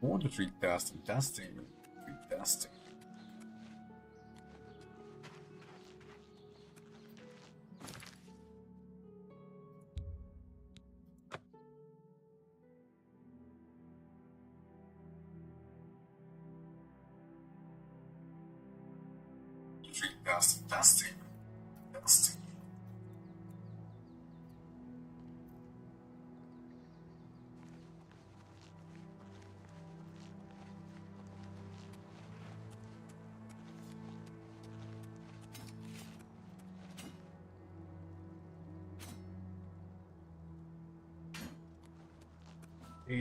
want to treat testing, treat testing. Treat testing.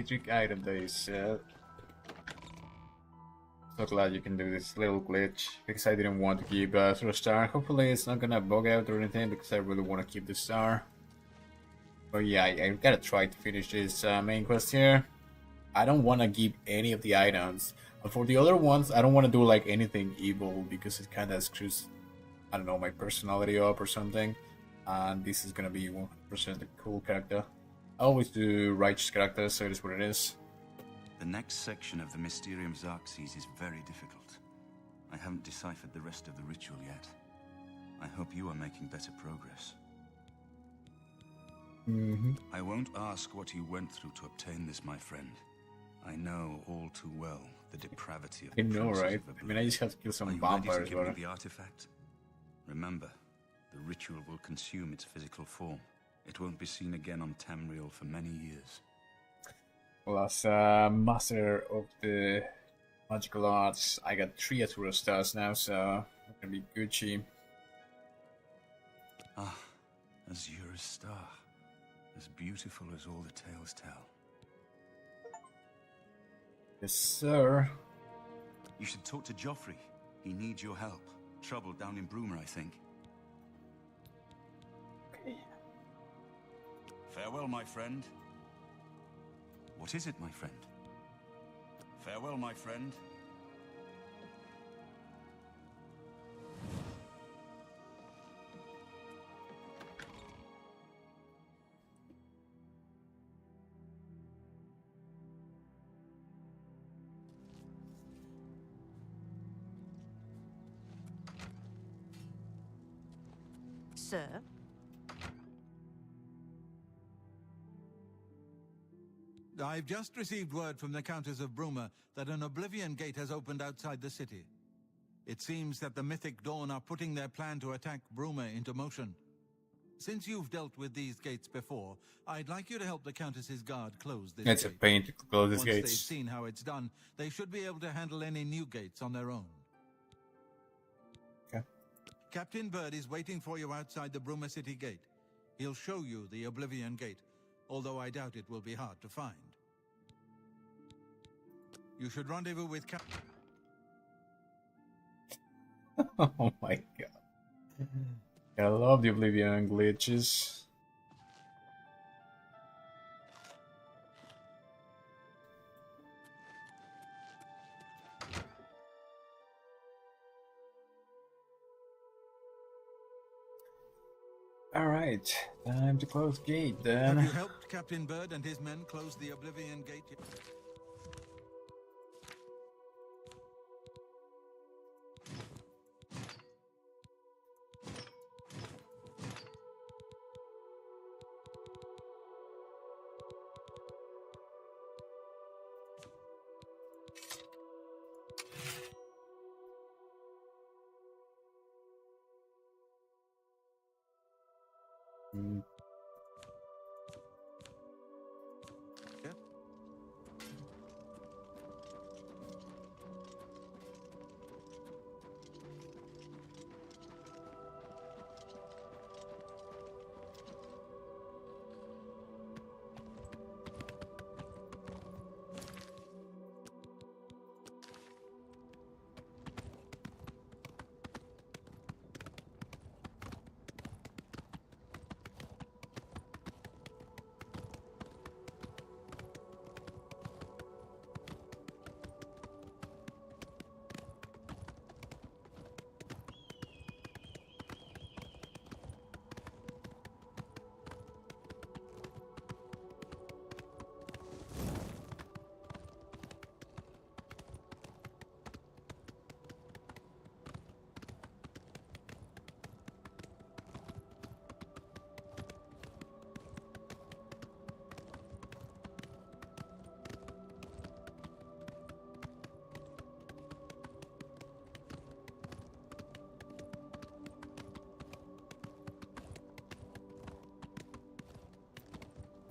Trick item they said. So glad you can do this little glitch because I didn't want to keep for a star. Hopefully it's not gonna bug out or anything because I really want to keep the star. But yeah, I gotta try to finish this main quest here. I don't want to keep any of the items. But for the other ones, I don't want to do like anything evil because it kind of screws, I don't know, my personality up or something. And this is gonna be 100% the cool character. I always do righteous characters, so it is what it is. The next section of the Mysterium Xerxes is very difficult. I haven't deciphered the rest of the ritual yet. I hope you are making better progress. I won't ask what you went through to obtain this, my friend. I know all too well the depravity of the princes right? I mean, I just have to kill some vampires. Ready to give me the artifact? Remember, the ritual will consume its physical form. It won't be seen again on Tamriel for many years. Well, as master of the magical arts, I got 3 Azura stars now, so I'm gonna be Gucci. Ah, Azura star. As beautiful as all the tales tell. Yes, sir. You should talk to Joffrey. He needs your help. Trouble down in Bruma, I think. Okay. Farewell, my friend. What is it, my friend? Farewell, my friend. Sir? I've just received word from the Countess of Bruma that an Oblivion gate has opened outside the city. It seems that the Mythic Dawn are putting their plan to attack Bruma into motion. Since you've dealt with these gates before, I'd like you to help the Countess's guard close this It's gate. a pain to close these Once gates. they've seen how it's done, they should be able to handle any new gates on their own. Okay. Captain Bird is waiting for you outside the Bruma City gate. He'll show you the Oblivion gate, although I doubt it will be hard to find. You should rendezvous with Captain... Oh my god. I love the Oblivion glitches. Alright, time to close gate then. Have you helped Captain Bird and his men close the Oblivion gate yet?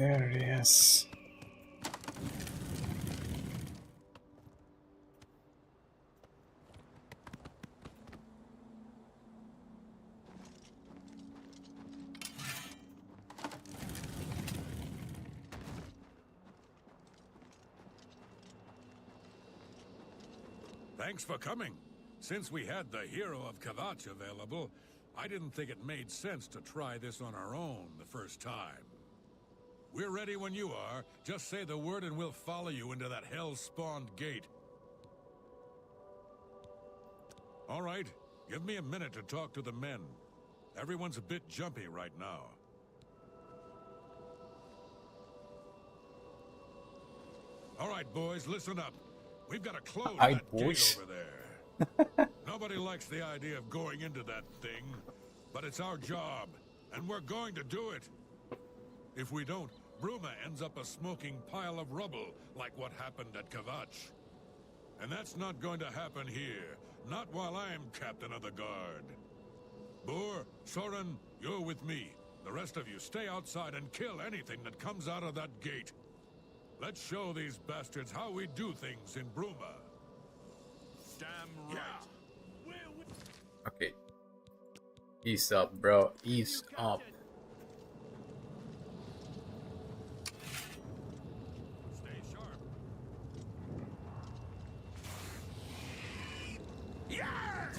There it is. Thanks for coming. Since we had the hero of Kvatch available, I didn't think it made sense to try this on our own the first time. We're ready when you are. Just say the word and we'll follow you into that hell-spawned gate. All right, give me a minute to talk to the men. Everyone's a bit jumpy right now. All right, boys, listen up. We've got to close Hi, that boys. gate over there. Nobody likes the idea of going into that thing, but it's our job, and we're going to do it. If we don't, Bruma ends up a smoking pile of rubble, like what happened at Kvatch. And that's not going to happen here, not while I'm captain of the guard. Boor, Soren, you're with me. The rest of you stay outside and kill anything that comes out of that gate. Let's show these bastards how we do things in Bruma. Damn right. Okay. Ease up, bro. Ease up. Stay sharp. Yeah!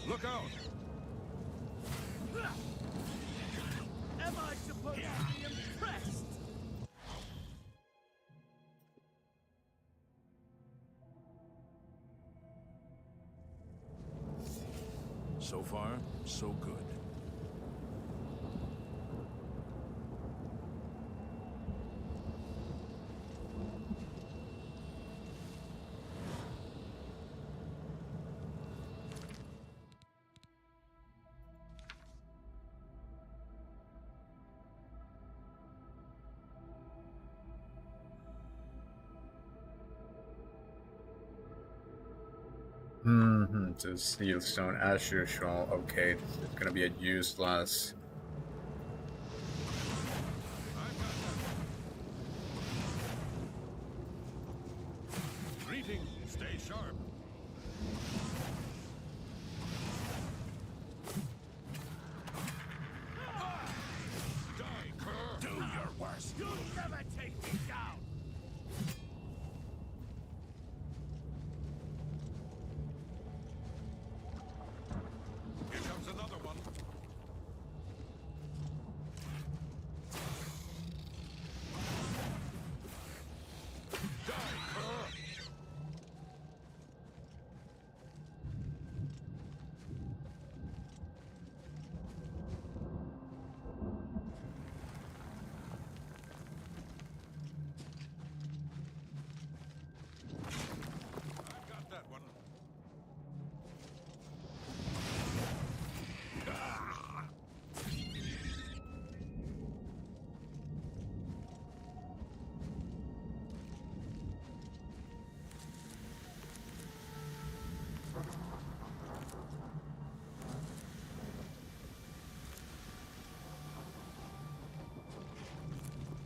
Look out! Am I supposed to be impressed? So far, so good. So Steelstone as usual. Okay, it's gonna be a useless. Greetings, stay sharp. Die, cur! Do your worst. You'll never take me down! Here comes another one. Die, cur! I've got that one. Ah!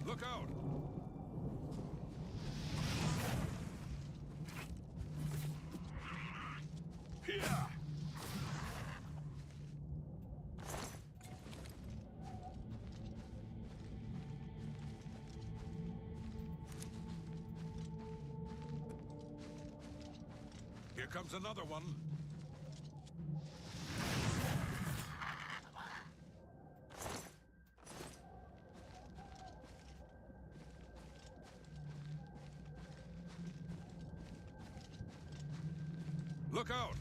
Look out! Here! Here comes another one. Look out!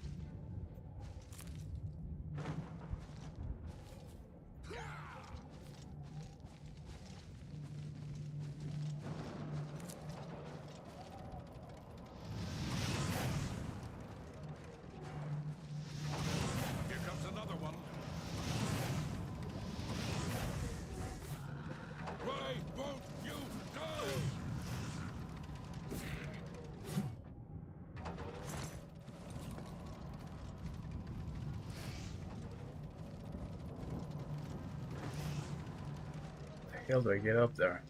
Here comes another one. Why won't you die? hell do I get up there?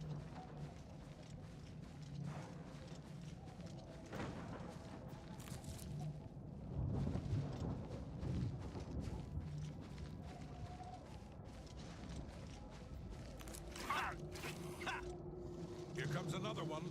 Here comes another one.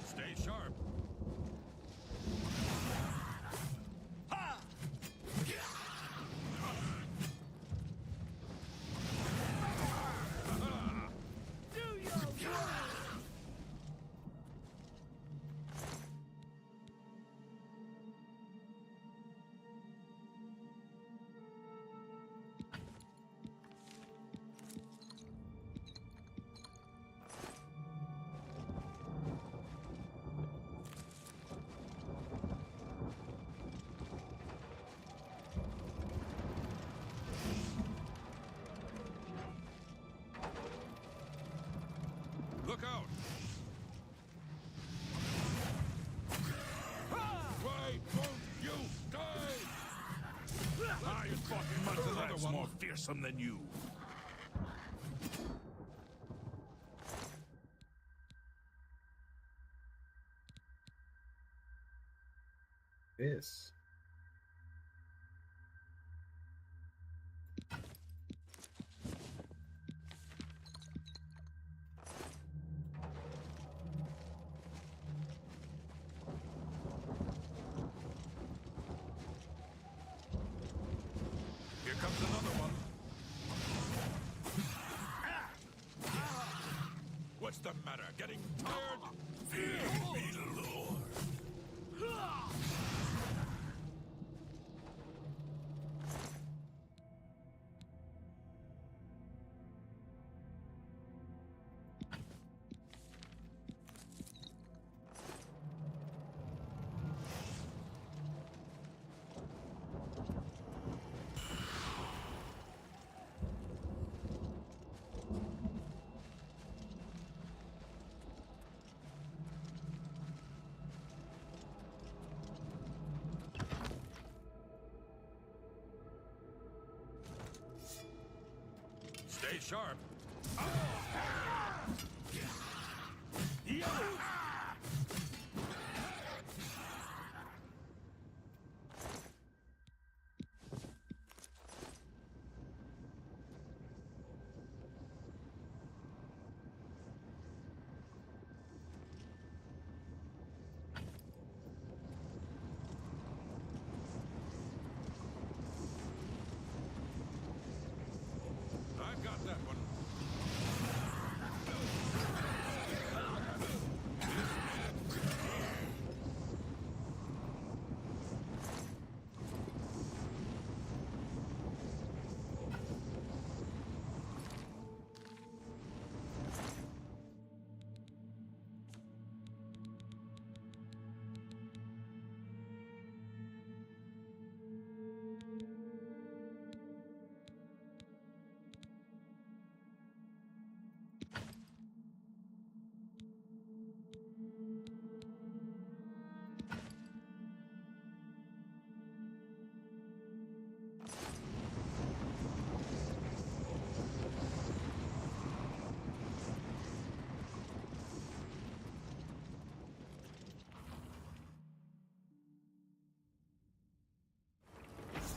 Stay sharp. Do your work! Look out! Why won't you die? I fucking must another one. More fearsome than you. This. Here comes another one. What's the matter? Getting tired? Fear me, Lord. Stay sharp. I've got that one.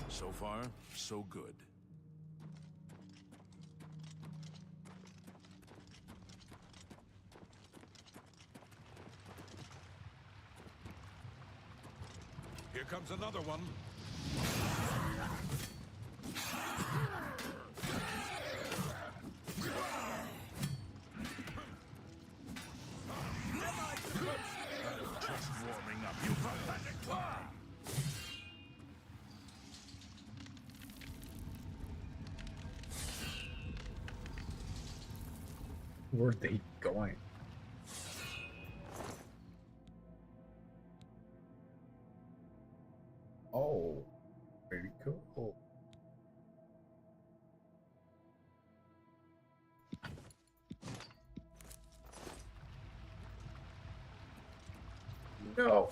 So far, so good. Here comes another one. Just warming up, you pathetic clown! Where are they going? Oh, very cool. No.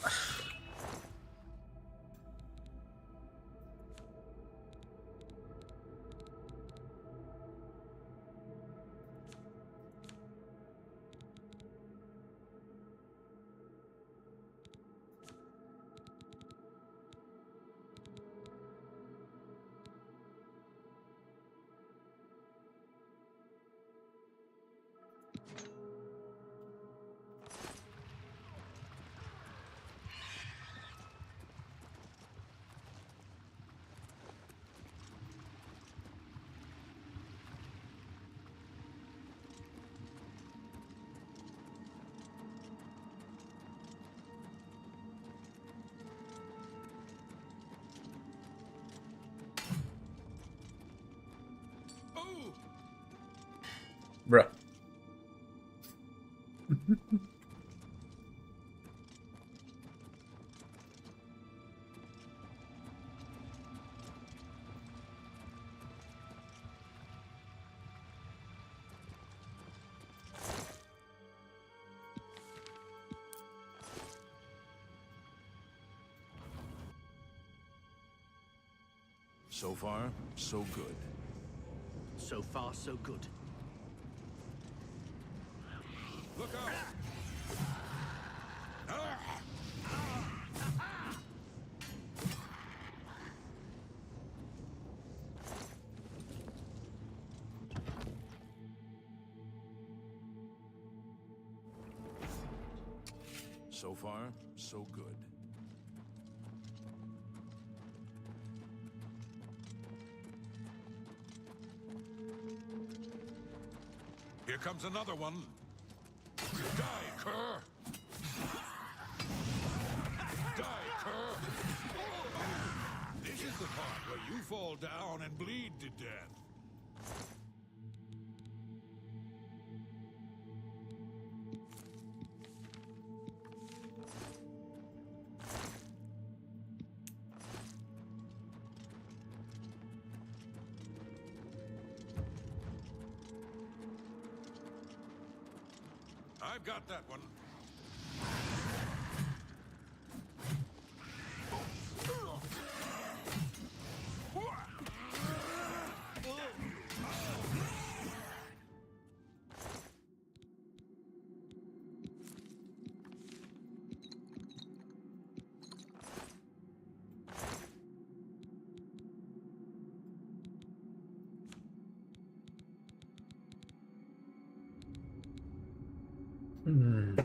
Oh! Bruh. So far, so good. So far, so good. Look out! So far, so good. Here comes another one. Die, cur! Die, cur! This is the part where you fall down and bleed to death. I've got that one. Hmm.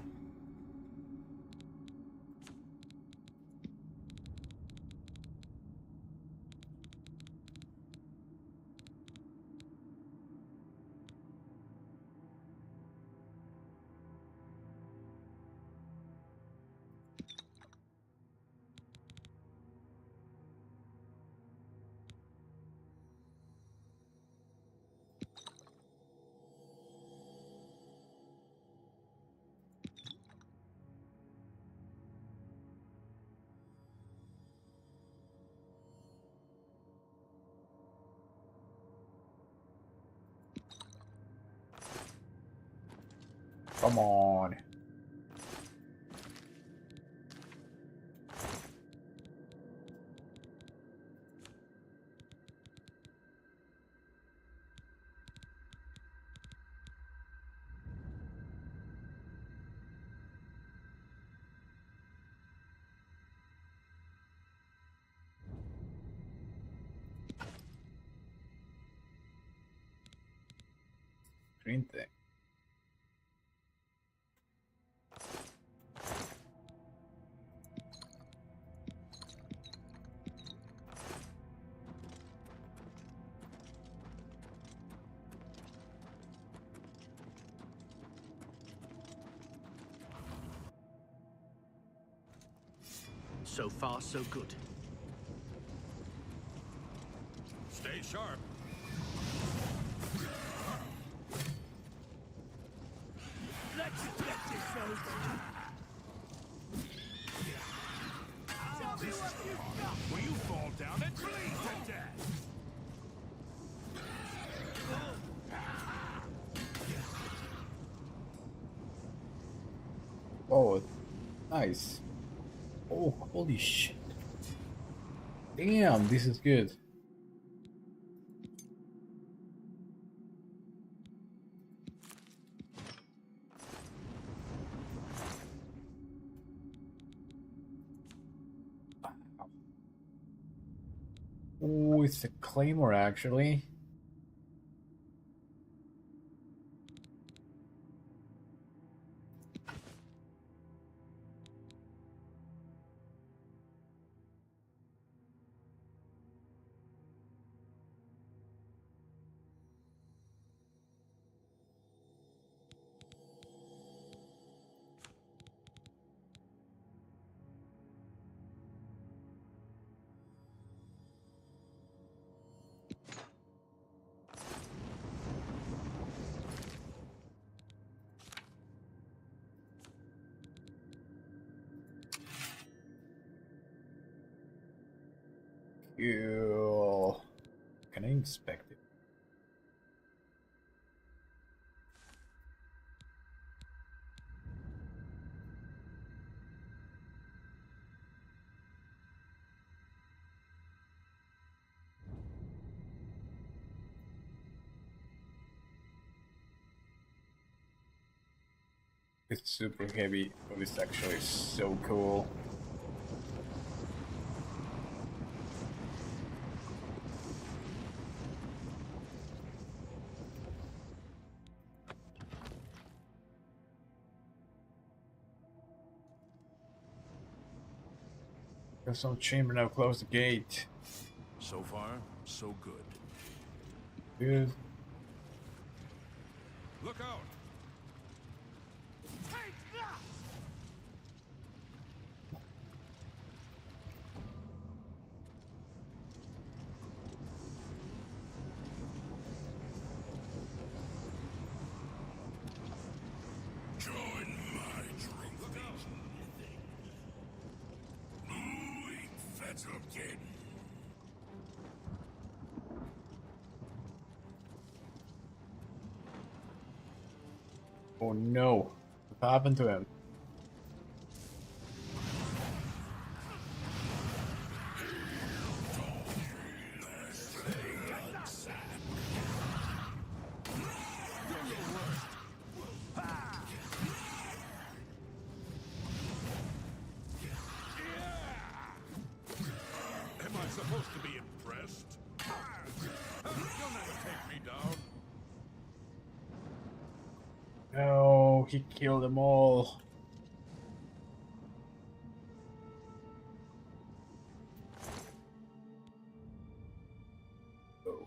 Come on. Green thing. So far, so good. Stay sharp. Let's get this over. Tell me what Will you fall down and bleed to death? Oh, nice. Oh, holy shit. Damn, this is good. Oh, it's a claymore actually. Ew. Can I inspect it? It's super heavy, but it's actually so cool. There's some chamber now. Close the gate. So far, so good. Dude. Look out! Join my troop. Muy verzogen. Oh no. What happened to him? Am I supposed to be impressed? You'll never take me down. No, he killed them all. Oh.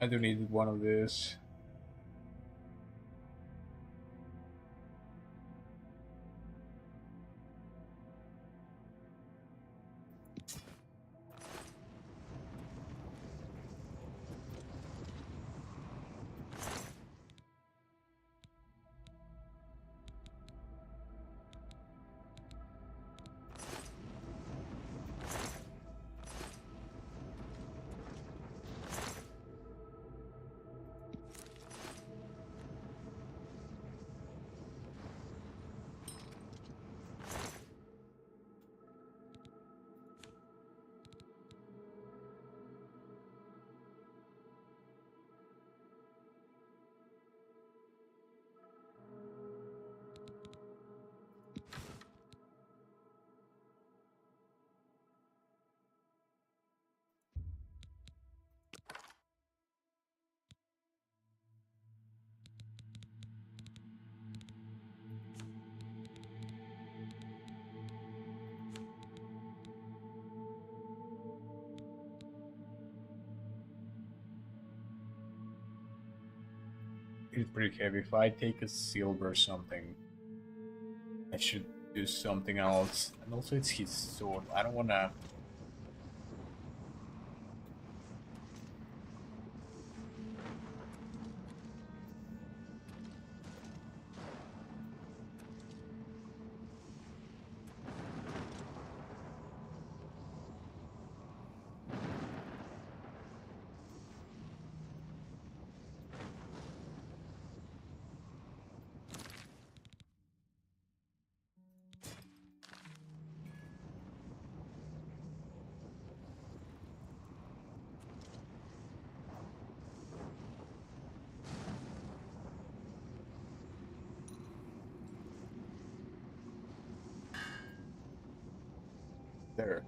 I do need one of these. It's pretty heavy. If I take a silver or something, I should do something else. And also it's his sword. I don't wanna... There.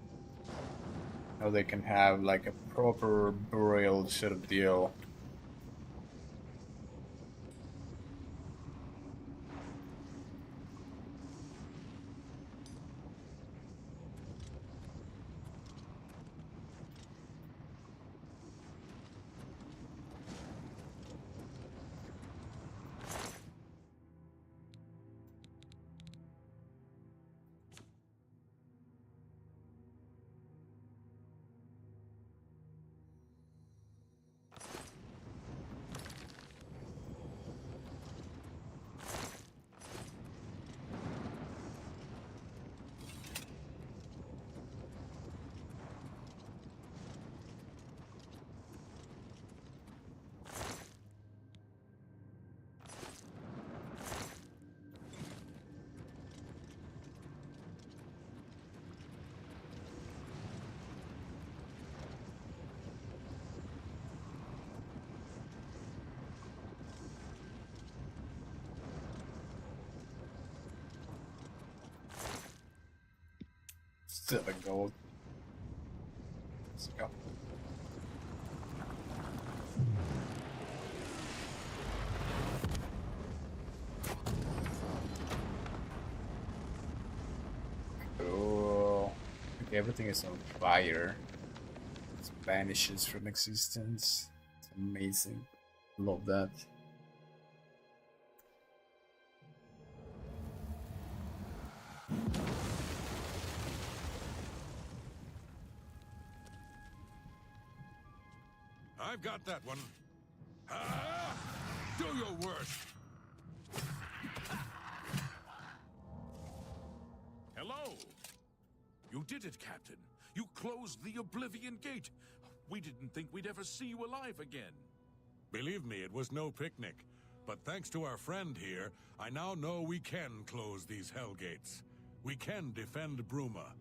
Now they can have like a proper burial sort of deal. Still a gold. Let's go. Cool. Okay, everything is on fire. It vanishes from existence. It's amazing. Love that. I've got that one. Ah! Do your worst. Hello! You did it, Captain. You closed the Oblivion Gate. We didn't think we'd ever see you alive again. Believe me, it was no picnic. But thanks to our friend here, I now know we can close these hell gates. We can defend Bruma.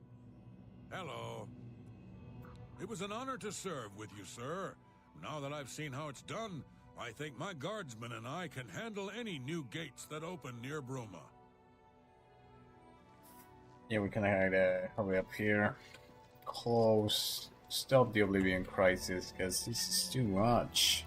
Hello. It was an honor to serve with you, sir. Now that I've seen how it's done, I think my guardsmen and I can handle any new gates that open near Bruma. Yeah, we can hurry up here. Close. Stop the Oblivion crisis, because this is too much.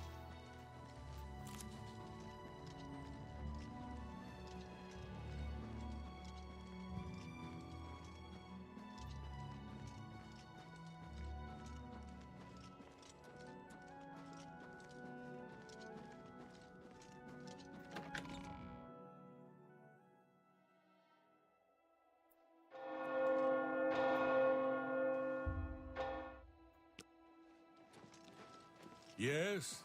Yes?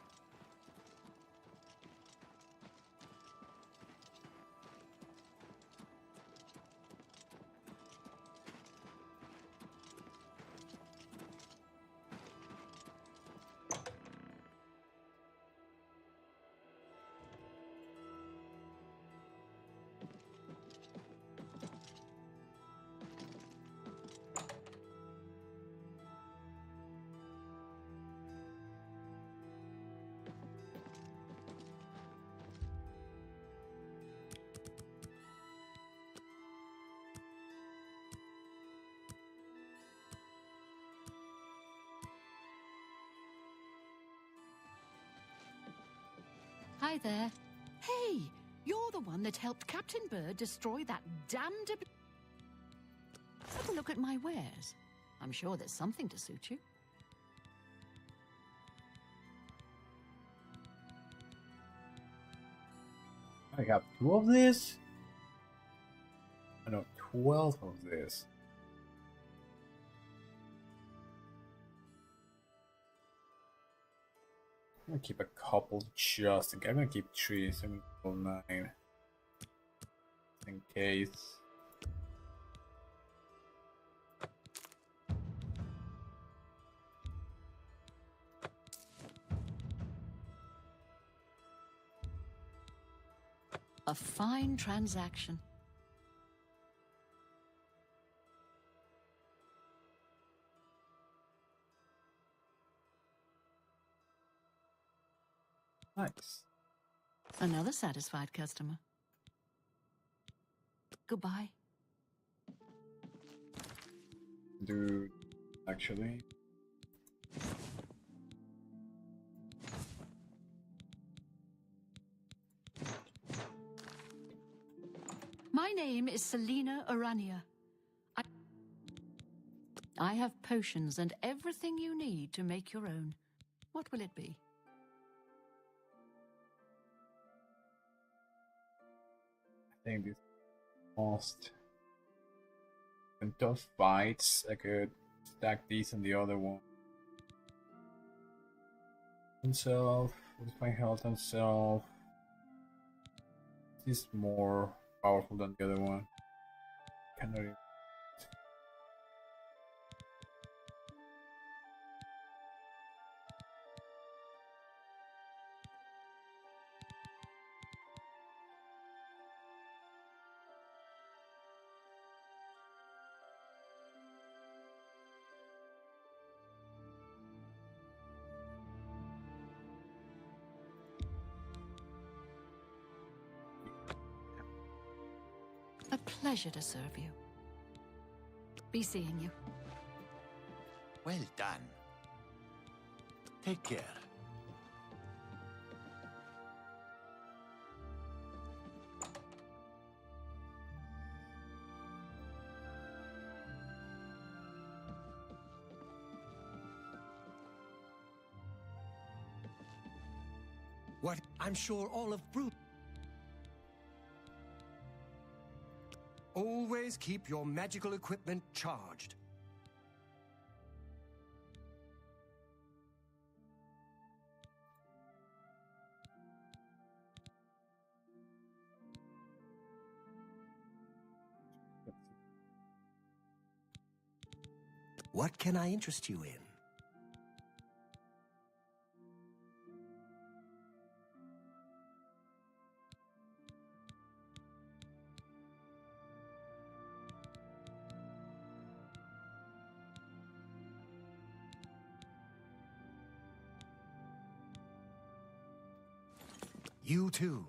Hi there. Hey, you're the one that helped Captain Bird destroy that damned... Have a look at my wares. I'm sure there's something to suit you. I have 2 of this? I know, 12 of this. I'm gonna keep a couple just in case. I'm gonna keep 3, so I'm gonna go 9. In case. A fine transaction. Nice. Another satisfied customer. Goodbye. Dude, actually. My name is Selina Urania. I have potions and everything you need to make your own. What will it be? I think this most in tough fights. I could stack these and the other one. Himself, with my health and self. This is more powerful than the other one. Cannot even. A pleasure to serve you. Be seeing you. Well done. Take care. What? I'm sure all of Brute. Always keep your magical equipment charged. What can I interest you in? You too.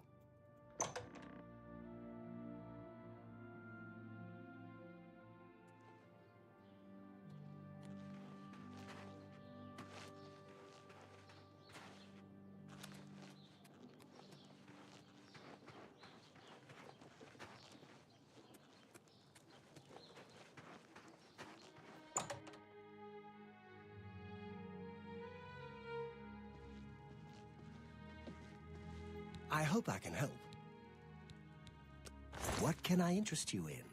I hope I can help. What can I interest you in?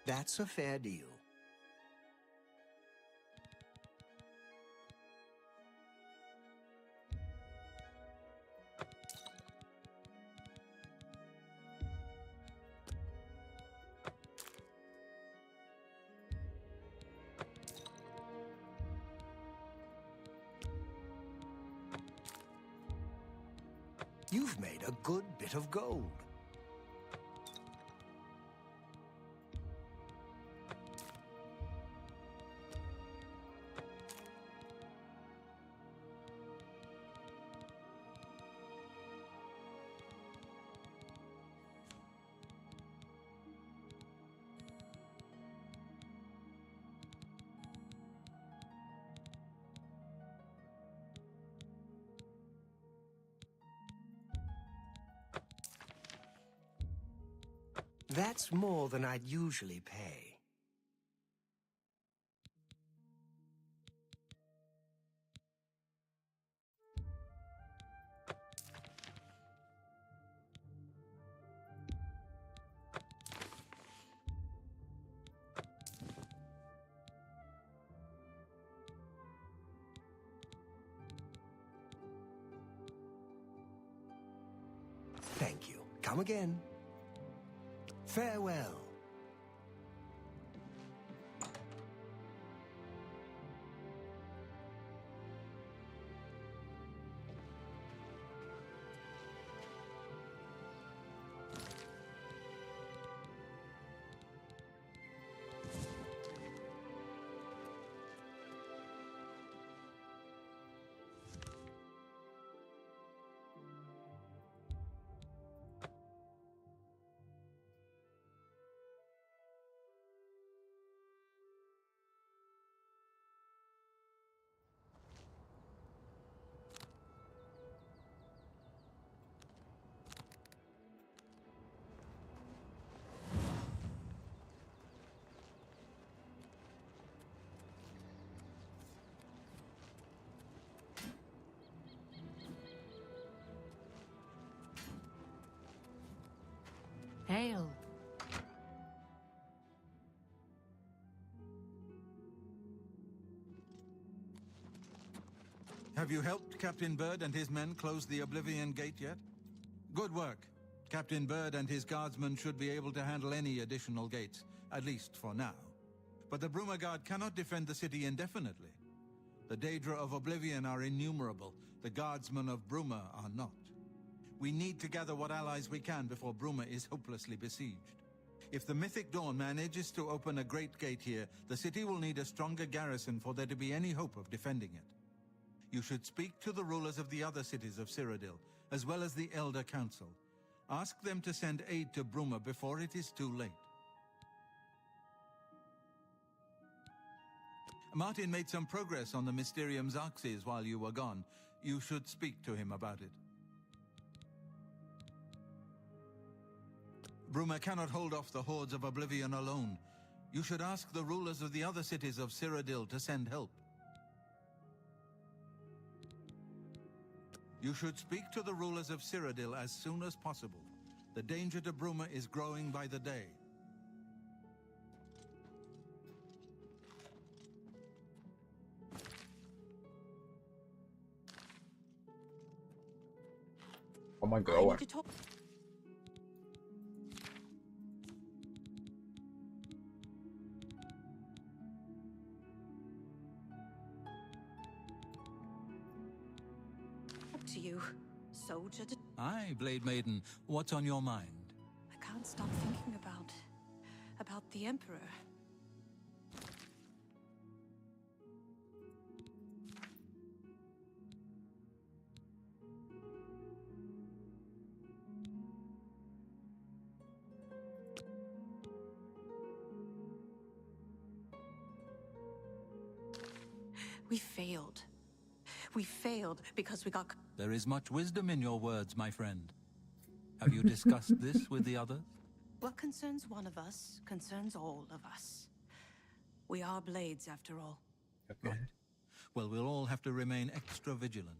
That's a fair deal. You've made a good bit of gold. That's more than I'd usually pay. Thank you. Come again. Farewell. Hail. Have you helped Captain Bird and his men close the Oblivion Gate yet? Good work. Captain Bird and his guardsmen should be able to handle any additional gates, at least for now. But the Bruma Guard cannot defend the city indefinitely. The Daedra of Oblivion are innumerable. The guardsmen of Bruma are not. We need to gather what allies we can before Bruma is hopelessly besieged. If the Mythic Dawn manages to open a great gate here, the city will need a stronger garrison for there to be any hope of defending it. You should speak to the rulers of the other cities of Cyrodiil, as well as the Elder Council. Ask them to send aid to Bruma before it is too late. Martin made some progress on the Mysterium Xarxes while you were gone. You should speak to him about it. Bruma cannot hold off the hordes of Oblivion alone. You should ask the rulers of the other cities of Cyrodiil to send help. You should speak to the rulers of Cyrodiil as soon as possible. The danger to Bruma is growing by the day. Oh my I god. need to talk. To you, soldier. Aye, Blade Maiden. What's on your mind? I can't stop thinking about the Emperor. We failed. We failed because we got... There is much wisdom in your words, my friend. Have you discussed this with the others? What concerns one of us concerns all of us. We are blades, after all. Okay. Right. Well, we'll all have to remain extra vigilant.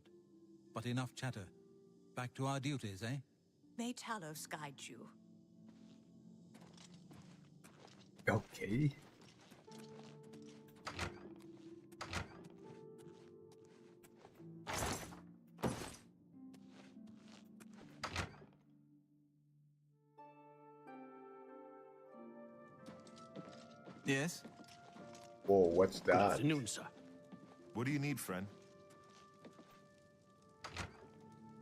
But enough chatter. Back to our duties, eh? May Talos guide you. Okay. Yes? Whoa, what's Good that? afternoon, sir. What do you need, friend?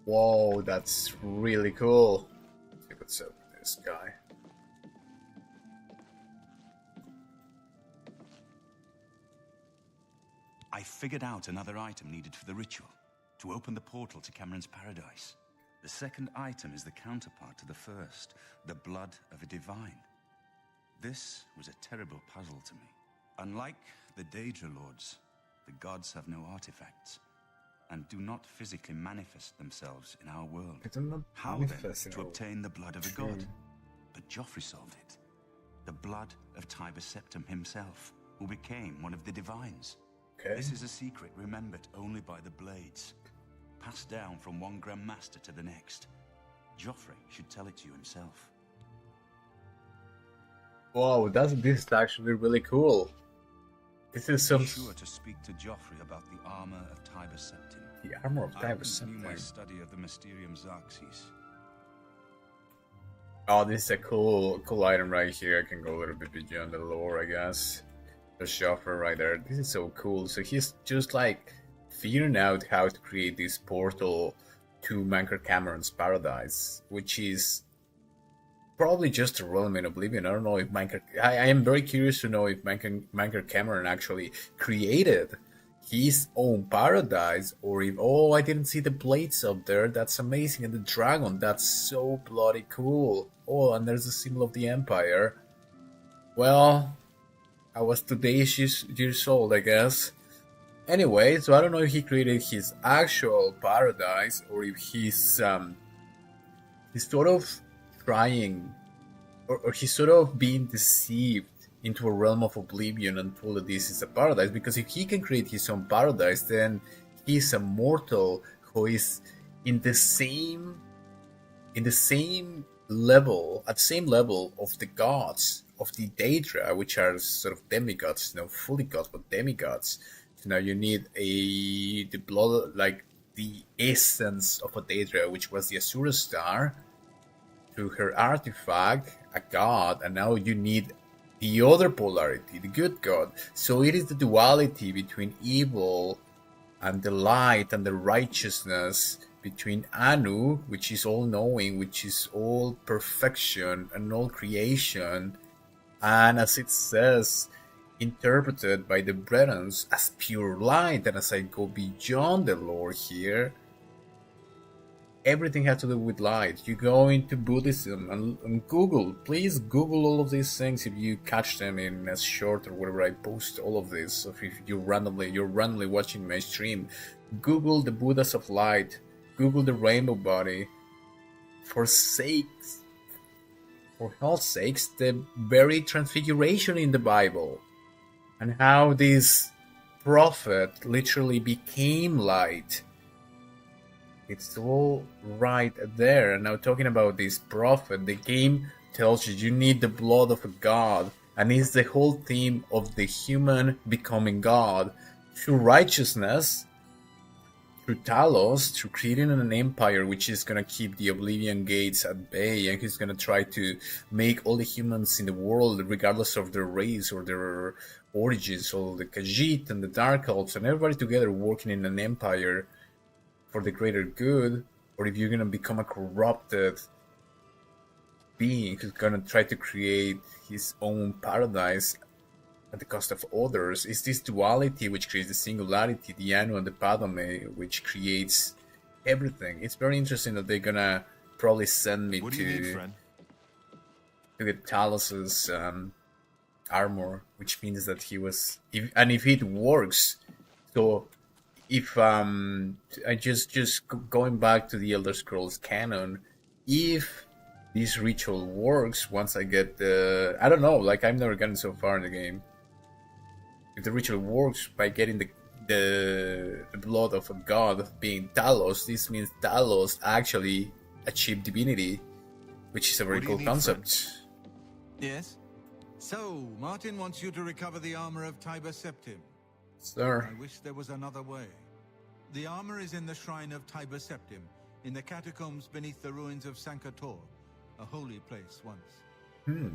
Whoa, that's really cool. Let's see what's up with this guy. I figured out another item needed for the ritual, to open the portal to Cameron's paradise. The second item is the counterpart to the first, the blood of a divine. This was a terrible puzzle to me. Unlike the Daedra Lords, the gods have no artifacts, and do not physically manifest themselves in our world. I don't know How then manifest in to our obtain the blood of a god? but Joffrey solved it. The blood of Tiber Septim himself, who became one of the Divines. Okay. This is a secret remembered only by the Blades, passed down from one Grand Master to the next. Joffrey should tell it to you himself. Wow, this is actually really cool. This is some... Be sure to speak to Joffrey about the armor of Tiber Septim. The armor of I'll Tiber continue my Septim. study of the Mysterium Xarxes. Oh, this is a cool item right here. I can go a little bit beyond the lore, I guess. The Joffrey right there. This is so cool. So he's just like figuring out how to create this portal to Manker Cameron's paradise, which is probably just a realm in Oblivion. I don't know if Manker... I am very curious to know if Manker Cameron actually created his own paradise, or if... Oh, I didn't see the blades up there. That's amazing. And the dragon. That's so bloody cool. Oh, and there's the symbol of the Empire. Well, I was 2 years old, I guess. Anyway, so I don't know if he created his actual paradise, or if he's sort of trying, or he's sort of being deceived into a realm of Oblivion and told that this is a paradise. Because if he can create his own paradise, then he's a mortal who is in the same level, at the same level of the gods, of the Daedra, which are sort of demigods, fully gods, but demigods. So now you need the blood, like the essence of a Daedra, which was the Asura star, to her artifact, a god, and now you need the other polarity, the good god. So it is the duality between evil and the light and the righteousness, between Anu, which is all-knowing, which is all perfection and all creation, and as it says, interpreted by the Bretons as pure light. And as I go beyond the lore here, everything has to do with light. You go into Buddhism and Google, please Google all of these things if you catch them in a short or whatever I post all of this. So if you're randomly watching my stream, Google the Buddhas of light, Google the rainbow body. For hell's sakes, the very transfiguration in the Bible, and how this prophet literally became light. It's all right there. And now talking about this prophet, the game tells you need the blood of a god, and it's the whole theme of the human becoming god through righteousness, through Talos, through creating an empire which is gonna keep the Oblivion gates at bay, and he's gonna try to make all the humans in the world, regardless of their race or their origins, all the Khajiit and the Dark Elves and everybody together working in an empire for the greater good. Or if you're gonna become a corrupted being who's gonna try to create his own paradise at the cost of others. It's this duality which creates the singularity, the Anu and the Padme, which creates everything. It's very interesting that they're gonna probably send me What do you need, friend? to get Talos's armor, which means that he was... if it works, so if I just going back to the Elder Scrolls canon, if this ritual works once I get the... I don't know, like I've never gotten so far in the game. If the ritual works by getting the blood of a god being Talos, this means Talos actually achieved divinity, which is a very cool concept. Yes? So, Martin wants you to recover the armor of Tiber Septim. Sir. I wish there was another way. The armor is in the shrine of Tiber Septim, in the catacombs beneath the ruins of Sankator, a holy place once.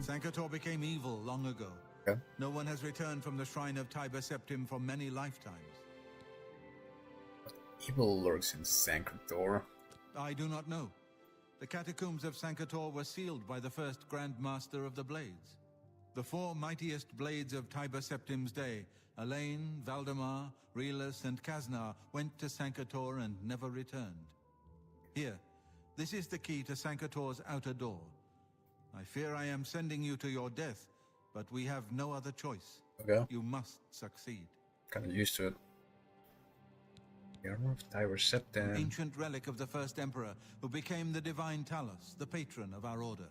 Sankator became evil long ago. Okay. No one has returned from the shrine of Tiber Septim for many lifetimes. Evil lurks in Sankator. I do not know. The catacombs of Sankator were sealed by the first Grand Master of the Blades. The four mightiest blades of Tiber Septim's day, Elaine, Valdemar, Relus, and Kaznar, went to Sankator and never returned. Here, this is the key to Sankator's outer door. I fear I am sending you to your death, but we have no other choice. Okay. You must succeed. Kind of used to it. The armor of Tiber Septim. An ancient relic of the first emperor who became the divine Talos, the patron of our order.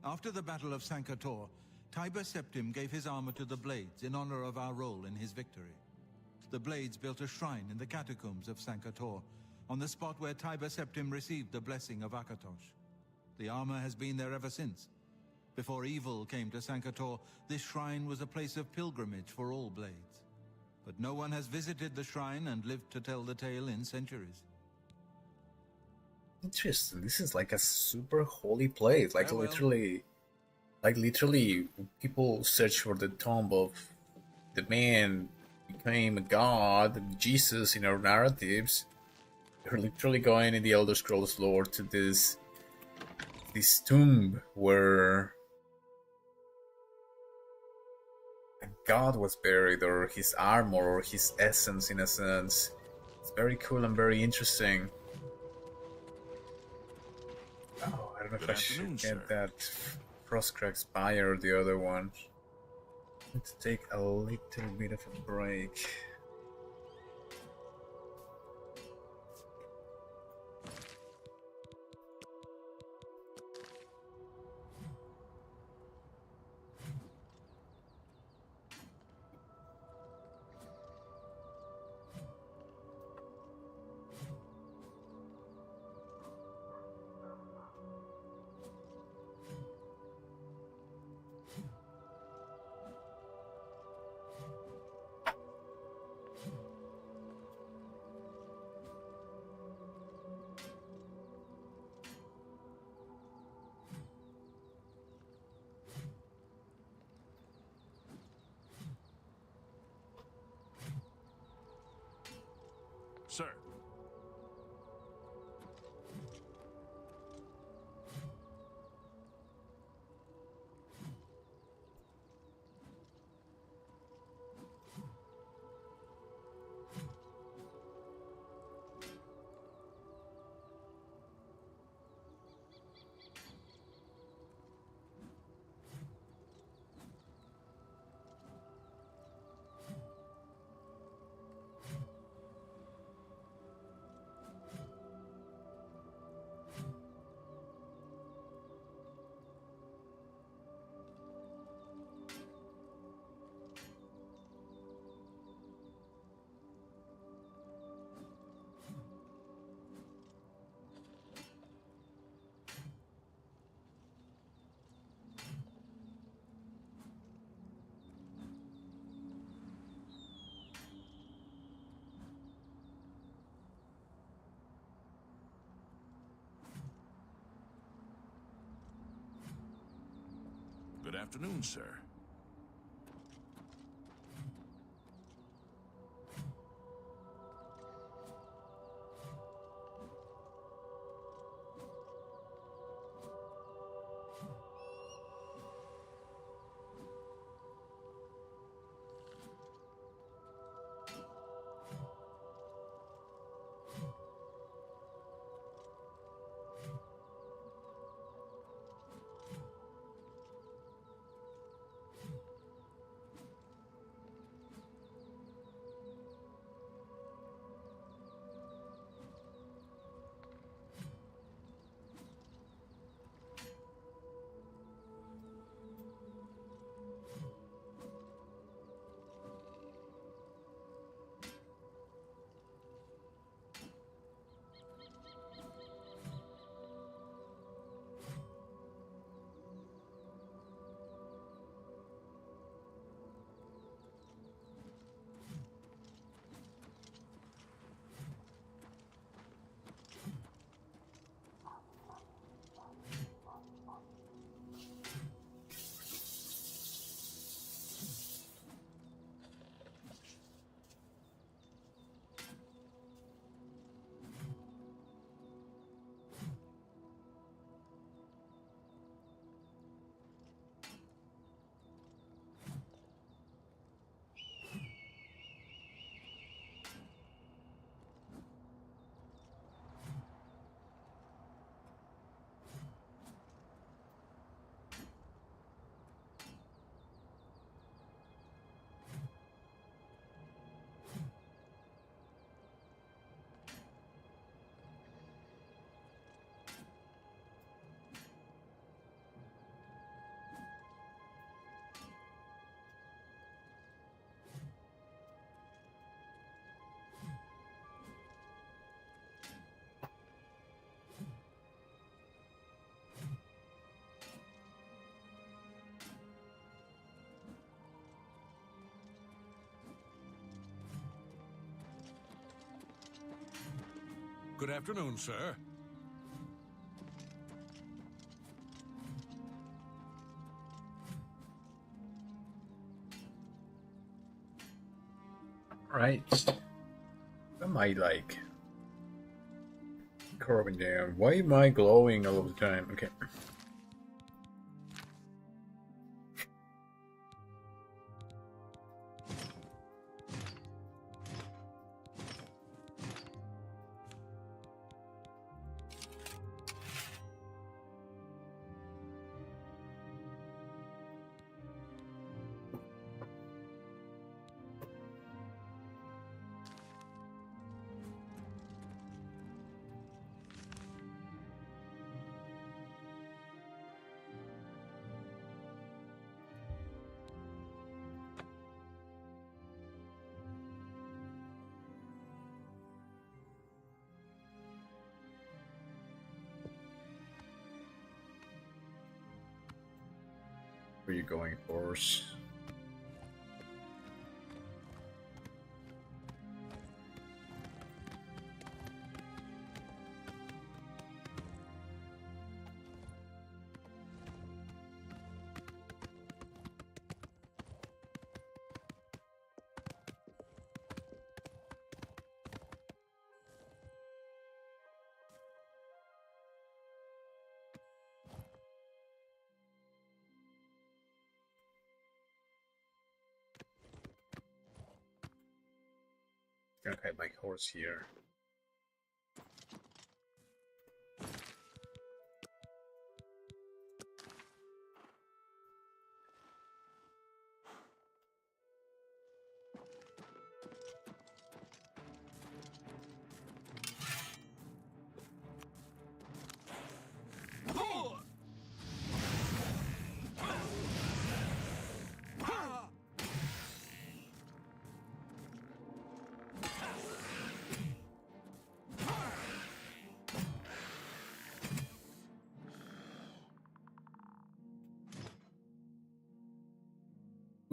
After the Battle of Sankator, Tiber Septim gave his armor to the Blades in honor of our role in his victory. The Blades built a shrine in the catacombs of Sankator, on the spot where Tiber Septim received the blessing of Akatosh. The armor has been there ever since. Before evil came to Sankator, this shrine was a place of pilgrimage for all Blades. But no one has visited the shrine and lived to tell the tale in centuries. Interesting. This is like a super holy place. Like literally, people search for the tomb of the man became a god, Jesus, in our narratives. They're literally going in the Elder Scrolls lore to this tomb where a god was buried, or his armor, or his essence, in a sense. It's very cool and very interesting. Oh, I don't know if I should get that Frostcrack Spire or the other one. Let's take a little bit of a break. Sir. Good afternoon, sir. Good afternoon, sir. Right. What am I like? Carbon down. Why am I glowing all of the time? Okay. Where are you going, horse? Gonna hide my horse here.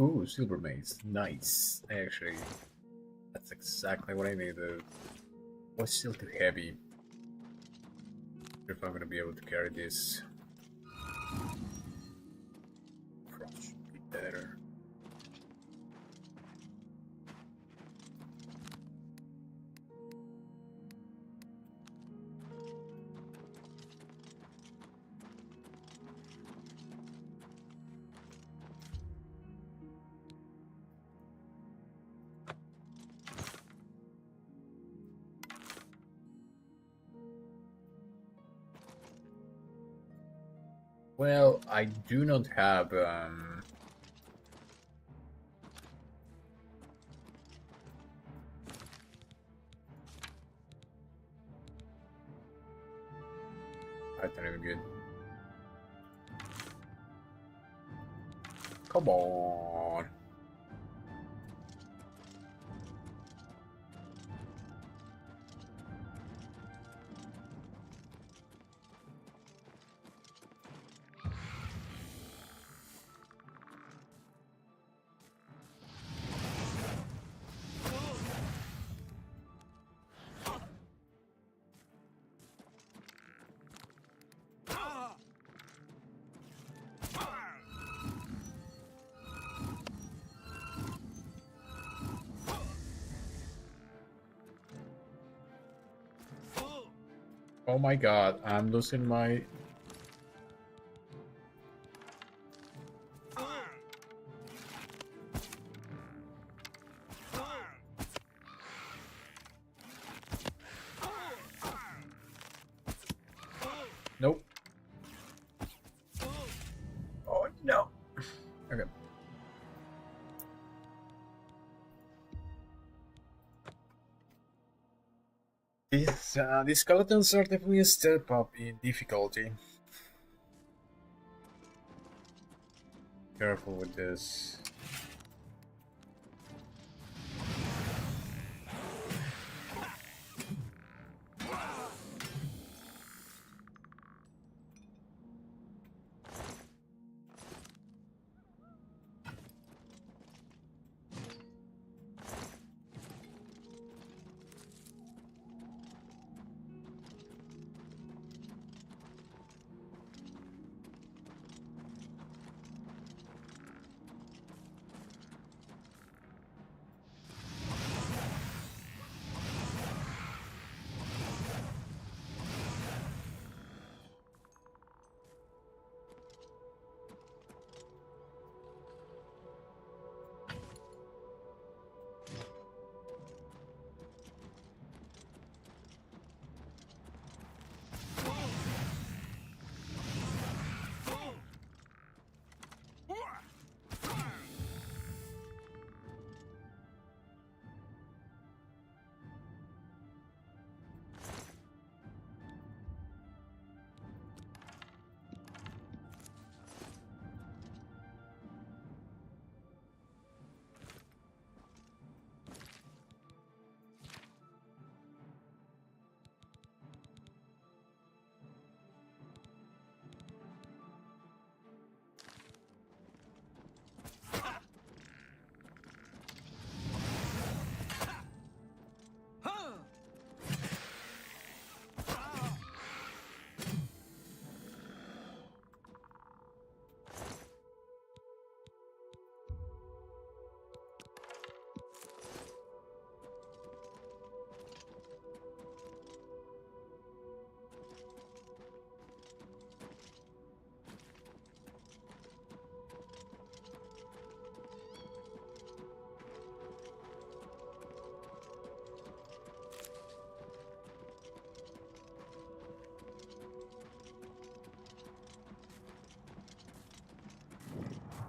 Ooh, silver mace. Nice. Actually, that's exactly what I needed. Was still too heavy. If I'm gonna be able to carry this. Cross should be better. Well, I do not have that's not even good. Come on. Oh my god, I'm losing my... Nope. Oh no. Okay. These skeletons are definitely a step up in difficulty. Careful with this.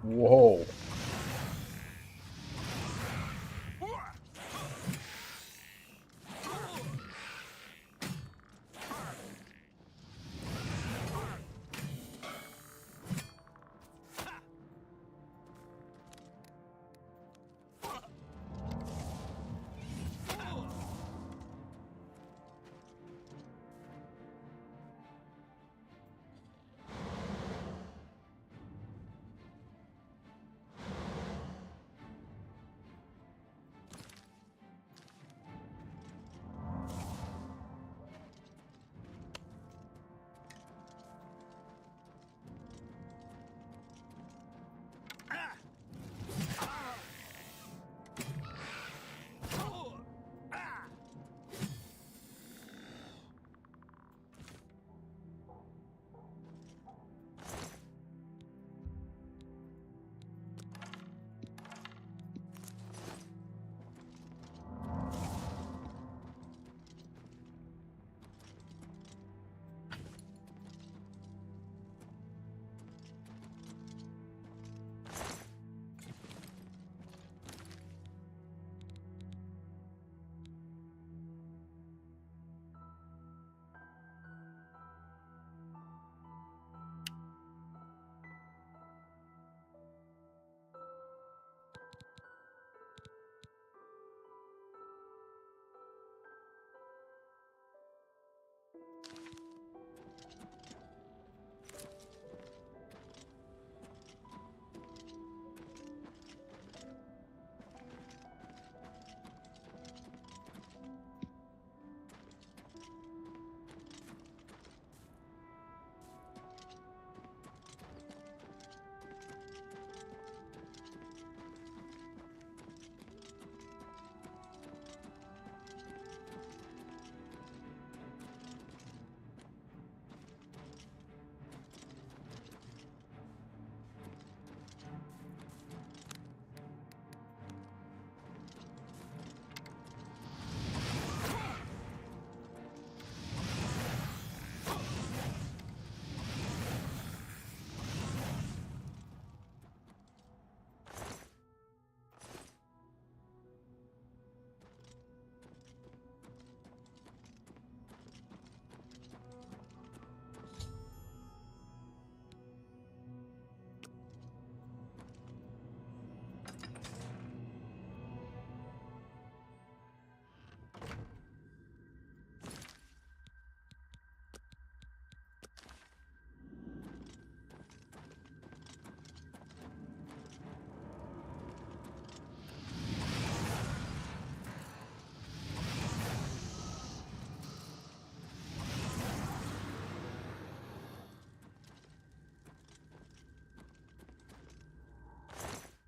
Whoa.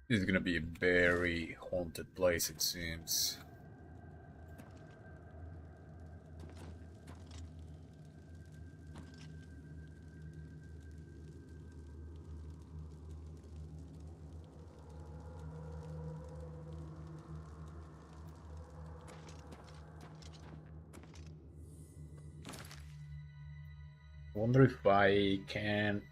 This is gonna be a very haunted place, it seems. Wonder if I can.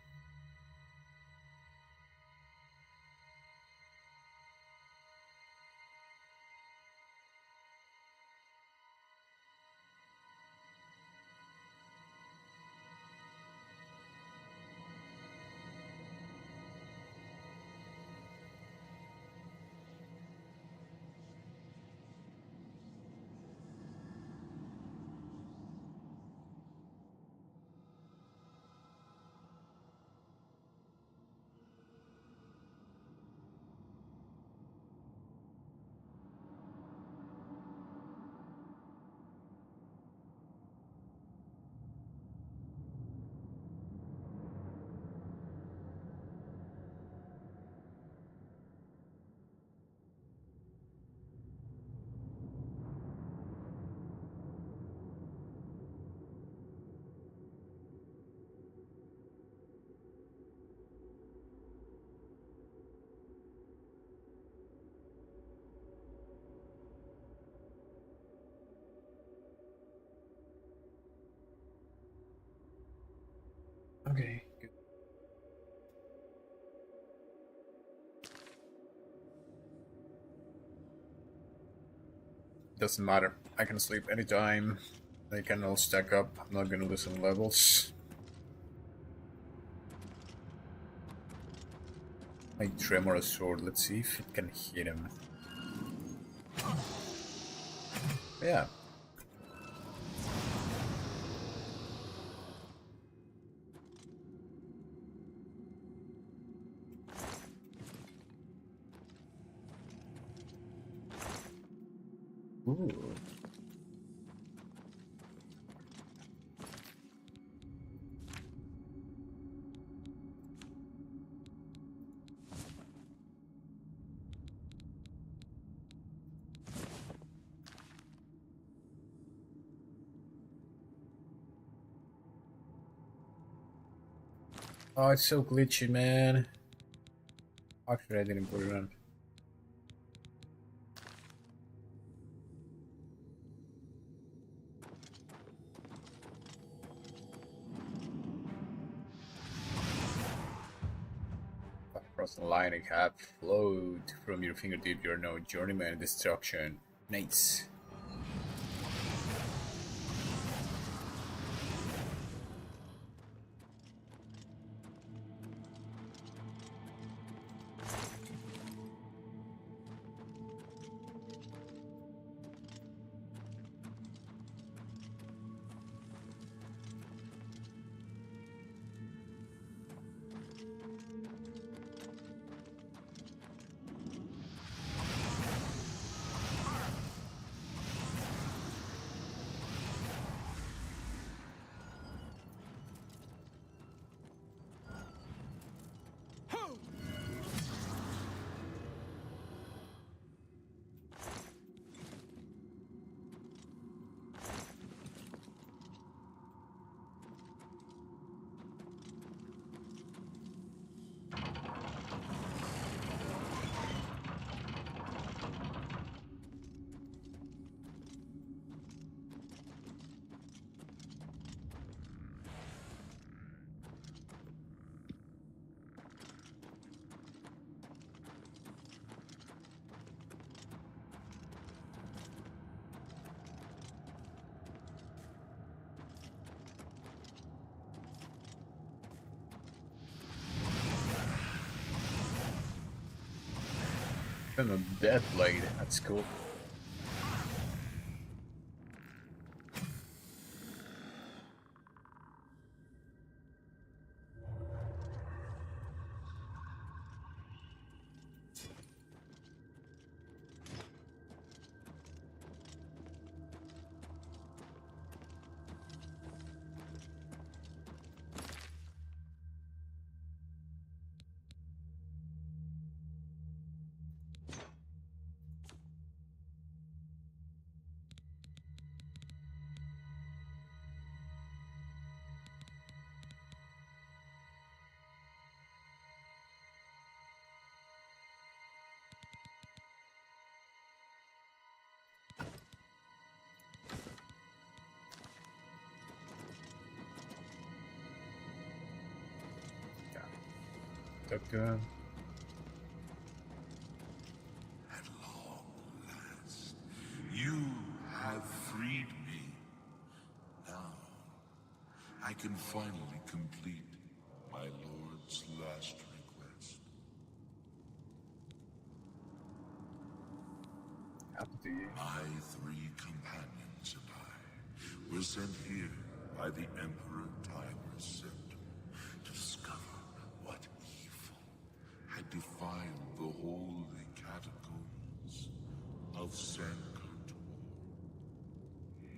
Okay, good. doesn't matter. I can sleep anytime. They can all stack up. I'm not gonna lose some levels. My Tremor sword, let's see if it can hit him. Yeah. Ooh. Oh, it's so glitchy, man. Actually, I didn't put it on. Across the line, a cap flowed from your fingertip. You're no journeyman in destruction. Nice. And a death blade, that's cool. Talk to him. At long last, you have freed me. Now, I can finally complete my lord's last request. Happy to you. My 3 companions and I were sent here by the Emperor Tiber Septim to discover what evil had defiled the holy catacombs of Sankotor.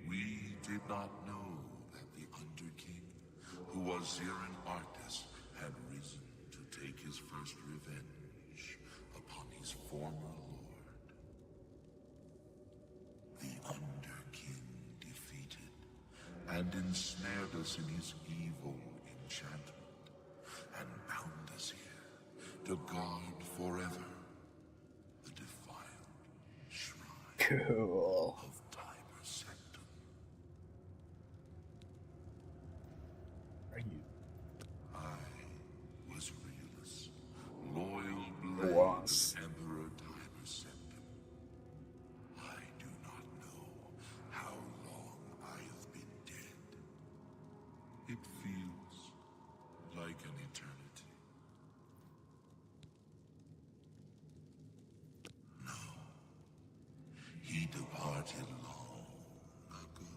We did not know that the Underking, who was here in Arctis, had risen to take his first revenge upon his former lord. The Underking defeated and ensnared us in his evil enchantment, and bound us here to guard forever the defiled shrine Cool. of Tiber Septim. Are you? I was Realus, loyal blade Was. of Emperor Tiber Septim. I do not know eternity. No. He departed long ago.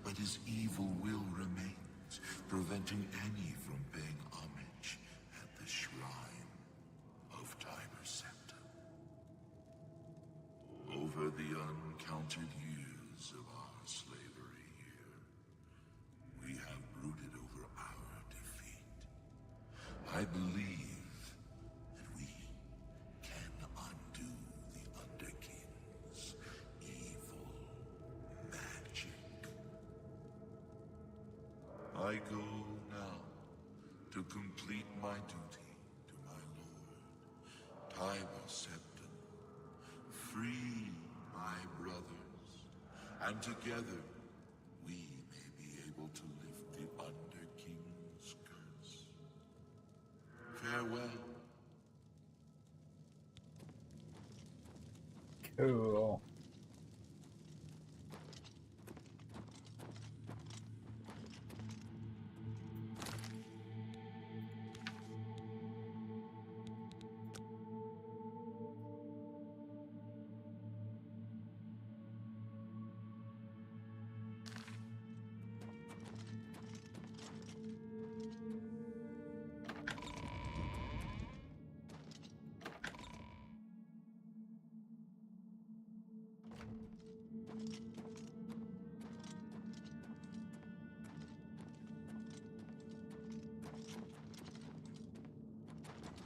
But his evil will remains, preventing any from paying homage at the shrine of Tiber Septim. Over the uncounted years of our slavery here, we have brooded over our defeat. I believe that we can undo the Underking's evil magic. I go now to complete my duty to my lord, Tiber Septim. Free my brothers, and together we may be able to lift the Underking's curse. Farewell. Cool.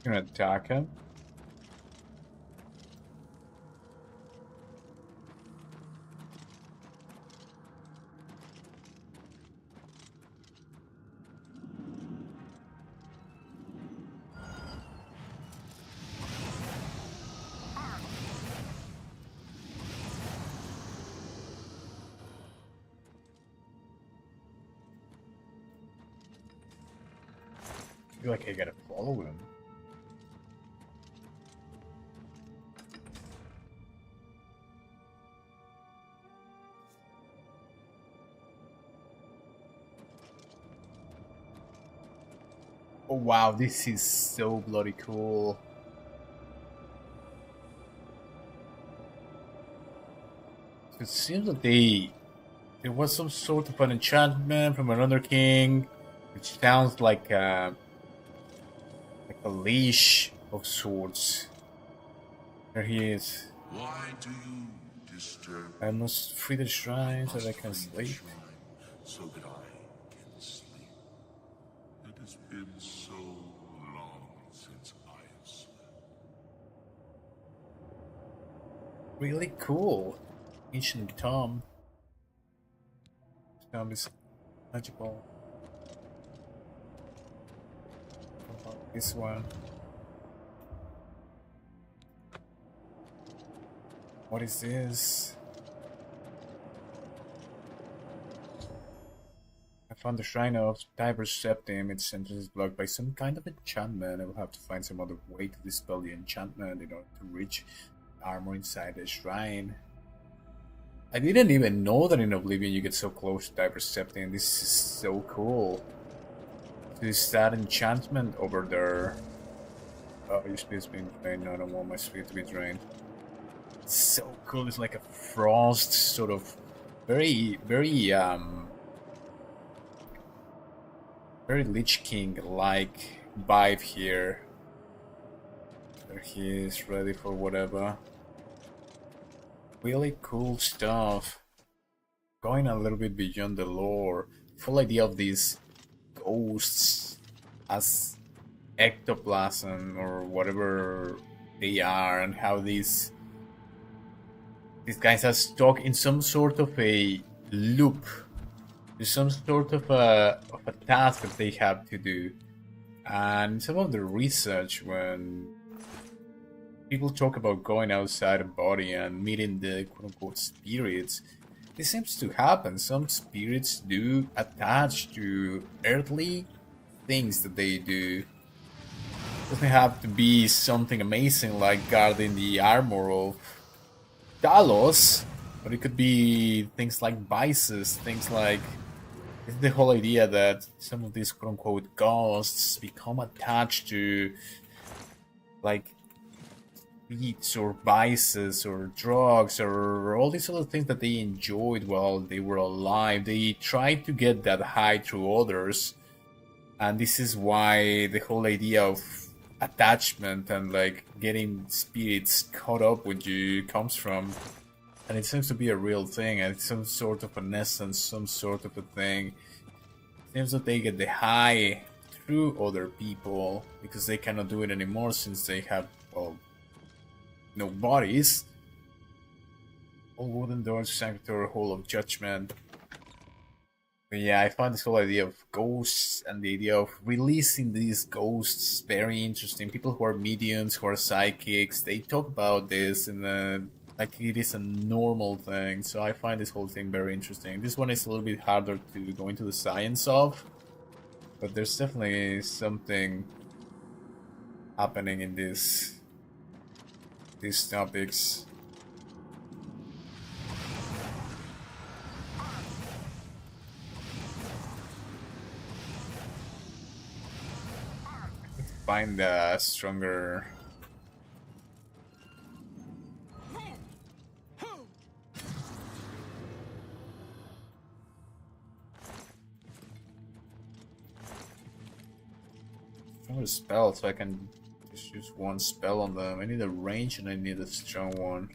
Gonna attack him. I feel like I gotta follow him. Oh wow, this is so bloody cool. It seems that there was some sort of an enchantment from another king, which sounds like a leash of sorts. There he is. Why do you disturb? I must free the shrine so that I can sleep. So that I can sleep. It has been so long since I have slept. Really cool. Ancient Tom. Tom is magical. What about this one? What is this? I found the shrine of Tiber Septim. Its entrance is blocked by some kind of enchantment. I will have to find some other way to dispel the enchantment in order to reach the armor inside the shrine. I didn't even know that in Oblivion you get so close to Tiber Septim. This is so cool. There's that enchantment over there. Oh, your speed's being drained. No, I don't want my speed to be drained. It's so cool. It's like a frost sort of very Lich King-like vibe here. There he is, ready for whatever. Really cool stuff. Going a little bit beyond the lore. Full idea of these ghosts as ectoplasm or whatever they are, and how these guys are stuck in some sort of a loop. There's some sort of a task that they have to do. And some of the research, when people talk about going outside a body and meeting the quote-unquote spirits, this seems to happen. Some spirits do attach to earthly things that they do. It doesn't have to be something amazing like guarding the armor of Talos, but it could be things like vices, things like It's the whole idea that some of these quote-unquote ghosts become attached to, like, beats or vices or drugs or all these other things that they enjoyed while they were alive. They tried to get that high through others, and this is why the whole idea of attachment and like getting spirits caught up with you comes from. And it seems to be a real thing, and it's some sort of an essence, some sort of a thing. It seems that they get the high through other people because they cannot do it anymore since they have, well, no bodies. All wooden doors, sanctuary, hall of judgment. But yeah, I find this whole idea of ghosts and the idea of releasing these ghosts very interesting. People who are mediums, who are psychics, they talk about this in the like it is a normal thing. So I find this whole thing very interesting. This one is a little bit harder to go into the science of, but there's definitely something happening in these topics. Find a stronger. Stronger spell, so I can just use one spell on them. I need a range and I need a strong one.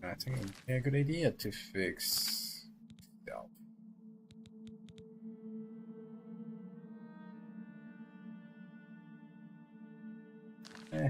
I think it would be a good idea to fix stealth. Eh.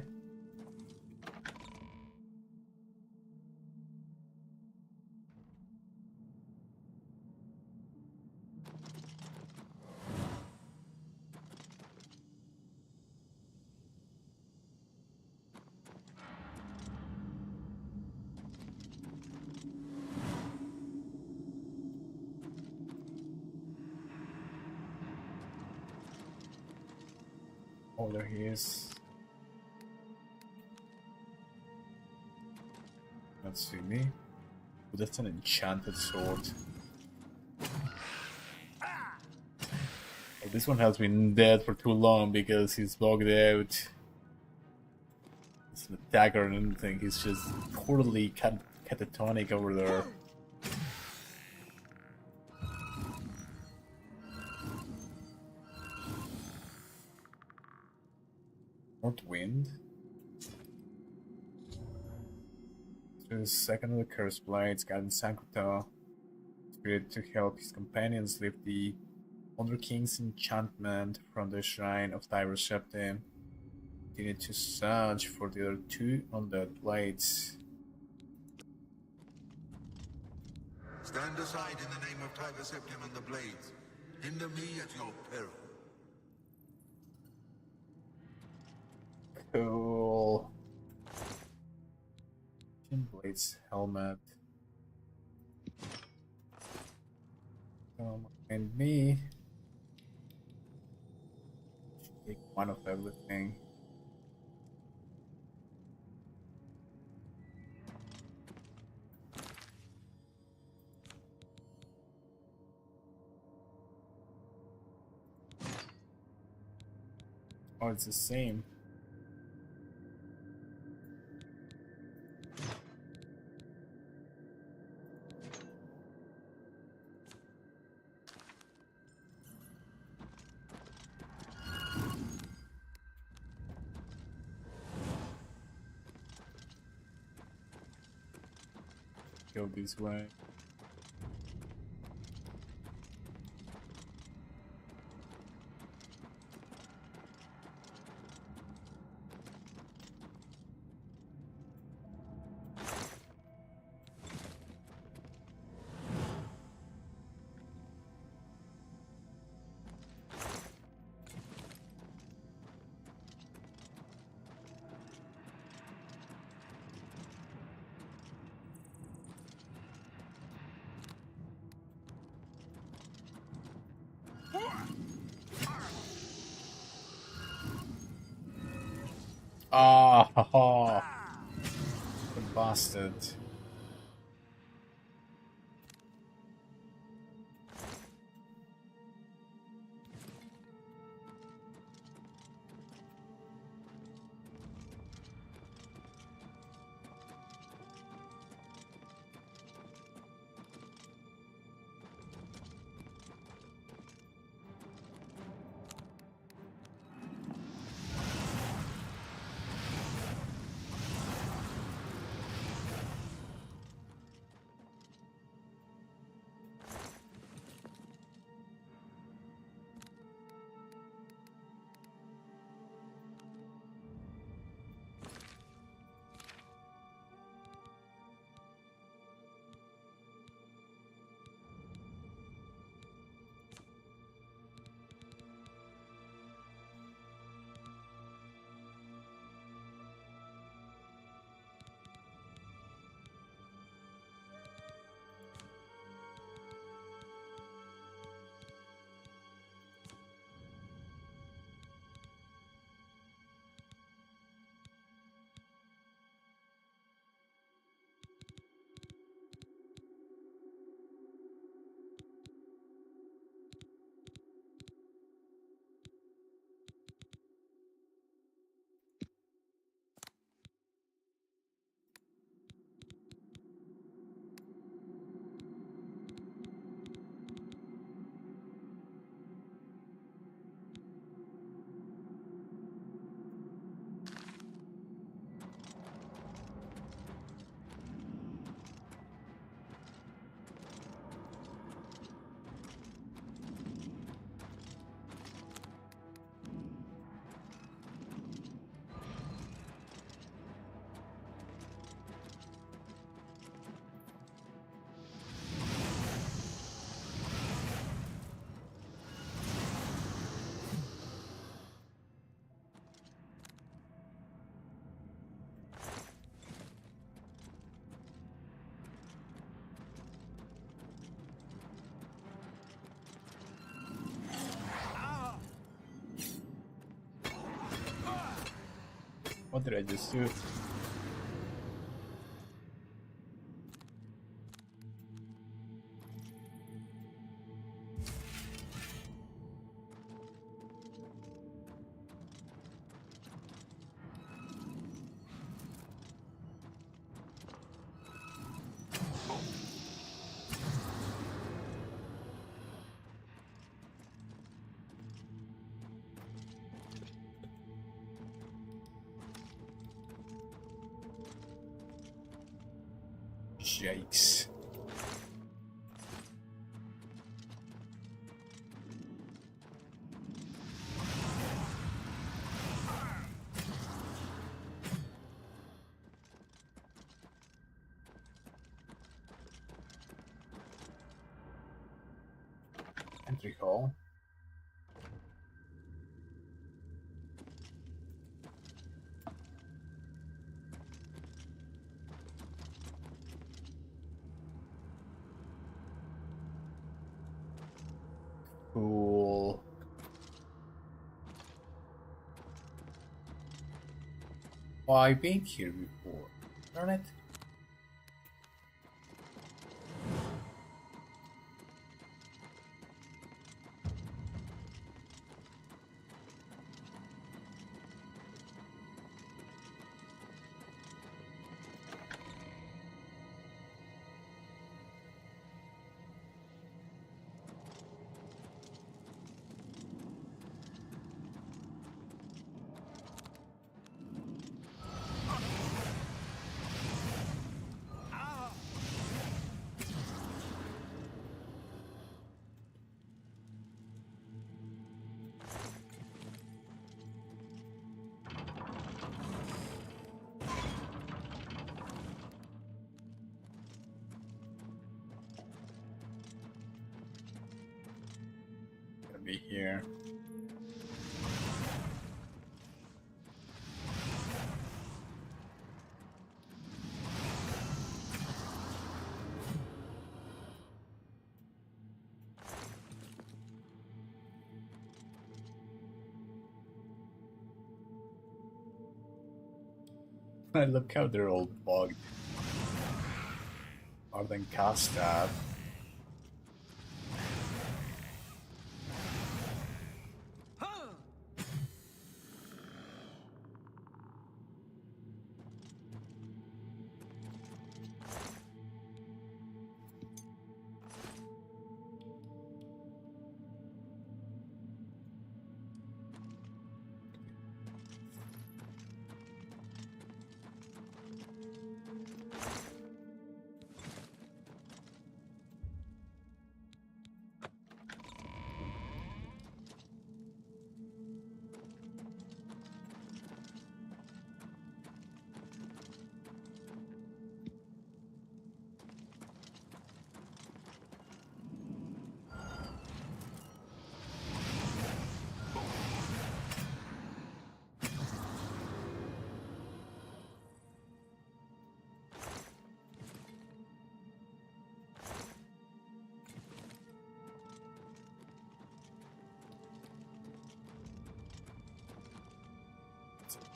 Oh, there he is. Let's see me. Oh, that's an enchanted sword. Oh, this one has been dead for too long because he's bugged out. It's an attacker and anything. He's just totally catatonic over there. North wind. Through the second of the cursed blades, guidance Sankuta spirit to help his companions lift the Wonder King's enchantment from the shrine of Tiber Septim. Continue to search for the other two undead blades. Stand aside in the name of Tiber Septim and the blades. Hinder me at your peril. Cool. Blades helmet. And me. Take one of everything. Oh, it's the same. Go this way. Oh, the bastard. What did I just do? Yikes. Entry hall. Cool. Oh, I've been here before. Darn it. Gonna be here. Look how they're all bugged. Other than cast stab.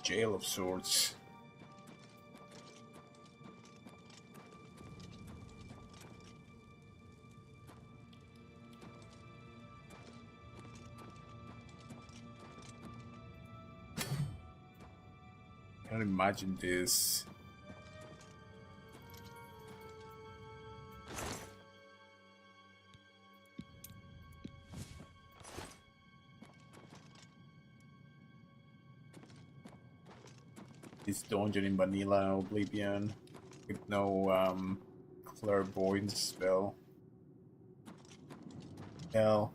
Jail of sorts. I can't imagine this. This dungeon in vanilla Oblivion with no clairvoyance spell. Hell.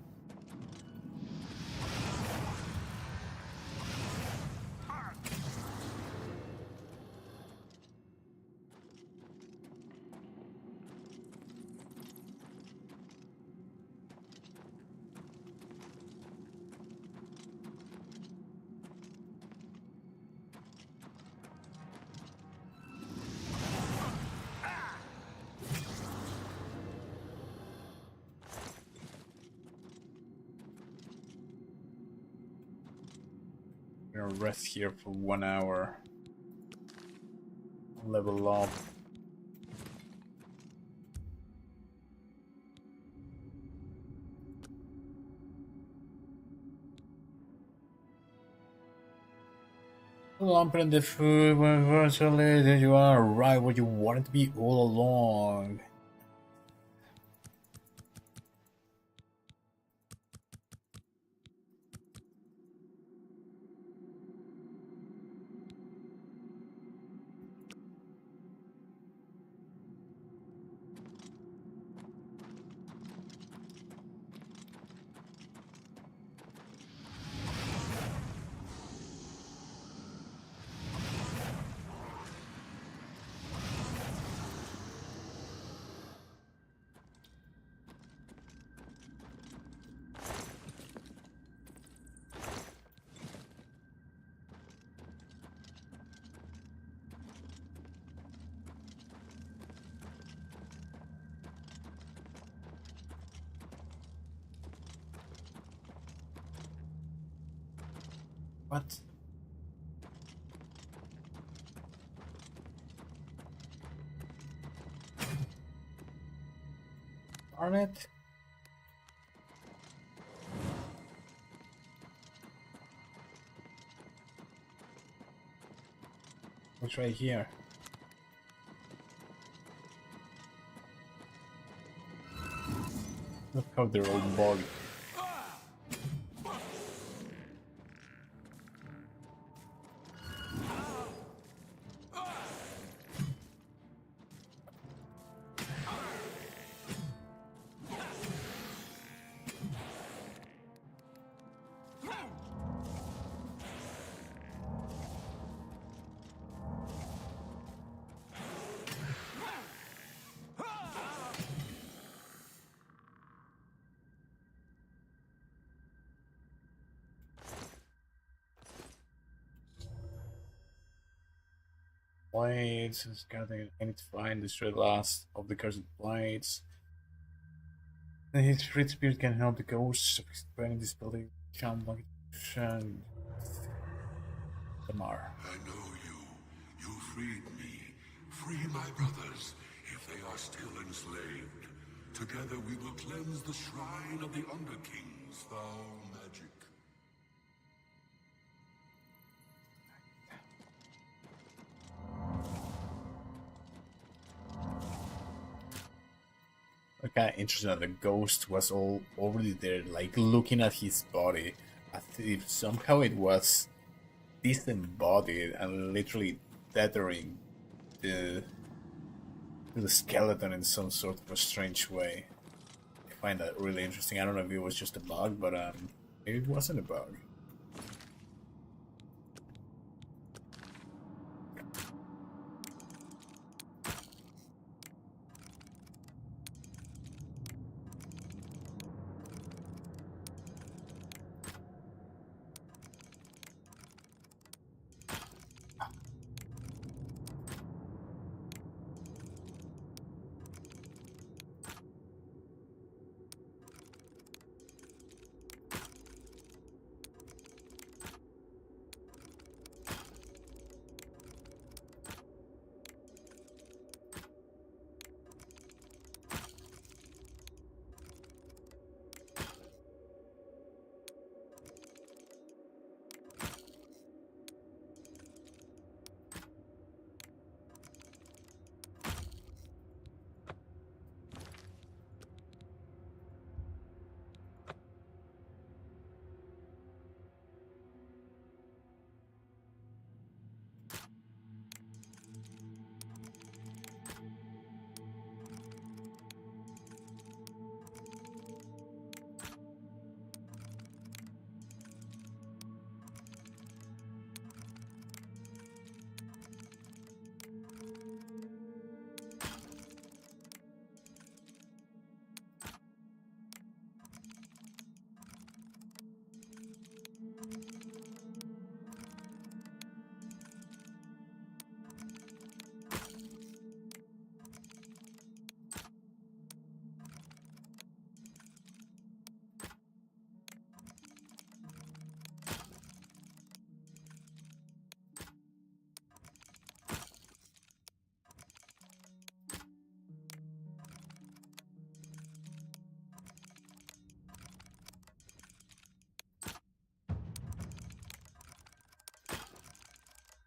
We're gonna rest here for 1 hour. Level up. Lump in the food when virtually that you are right where you wanted to be all along. What? Darn it. What's right here? Look how they're all bugged. Blades, it's gathering. I need to find the stray last of the cursed blades. And his spirit spirit can help the ghosts of expanding this building. Champ like Tamar. I know you. You freed me. Free my brothers, if they are still enslaved. Together we will cleanse the shrine of the Underking's foul magic. Kind of interesting that the ghost was all already there, like looking at his body, as if somehow it was disembodied and literally tethering the to the skeleton in some sort of a strange way. I find that really interesting. I don't know if it was just a bug, but maybe it wasn't a bug.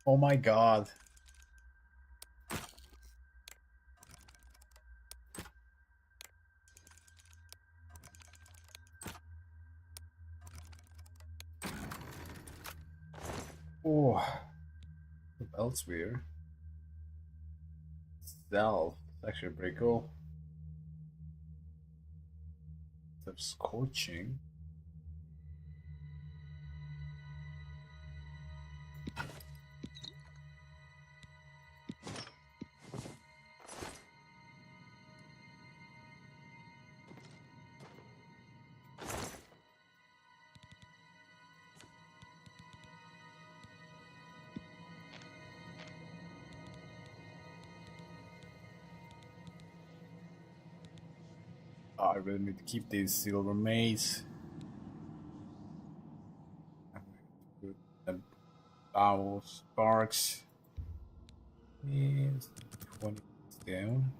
Oh my god. Oh, the belt's weird. Stealth. It's actually pretty cool. Instead of scorching. I really need to keep these silver maze. The bowel sparks. Is 20 down.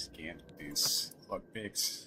scan these lockpicks.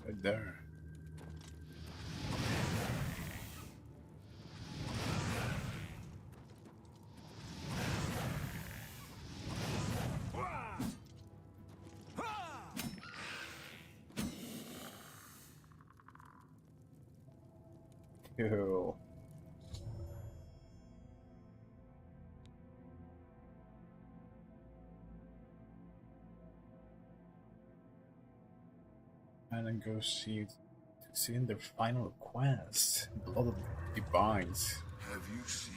Right there. Cool. And then go see in their final quest, Blood of the Divines. Have you seen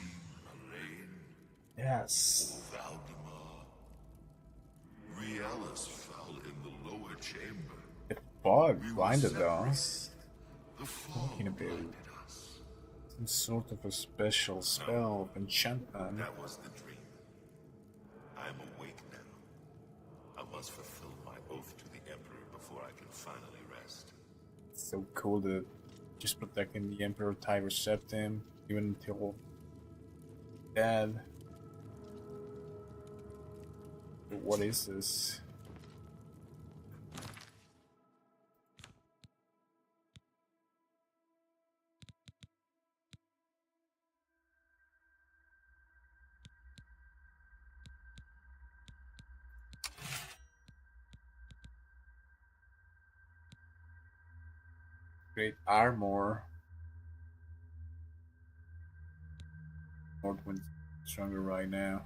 Elaine? Yes. Valdemar? Riellis fell in the lower chamber. The fog We were blinded separated. us. The fog Talking about blinded us. some sort of a special spell of enchantment. That was the dream. I am awake now. I must fulfill my oath to the Emperor before I can finally rest. It's so cool that just protecting the Emperor Tiber Septim even until dead. But what is this? Great armor. Northwind's stronger right now.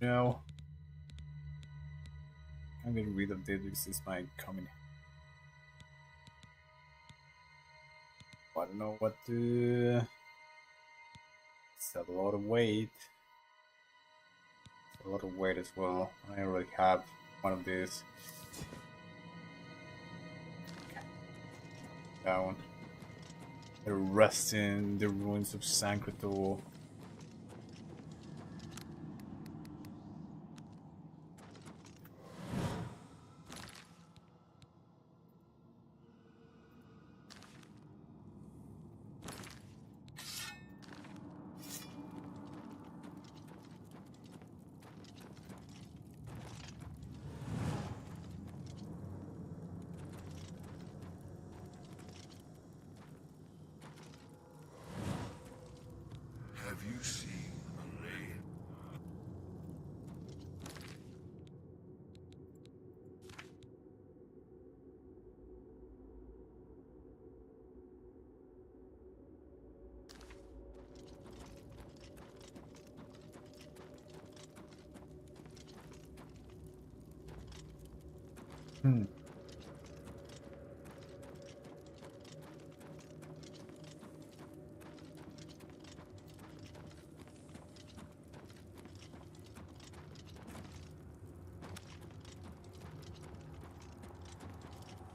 No. I'm getting rid of this. This is my coming. I don't know what to. It's a lot of weight. It's a lot of weight as well. I already have one of these. Down. They're resting the ruins of Sancretor. Have you seen Elaine? Hmm.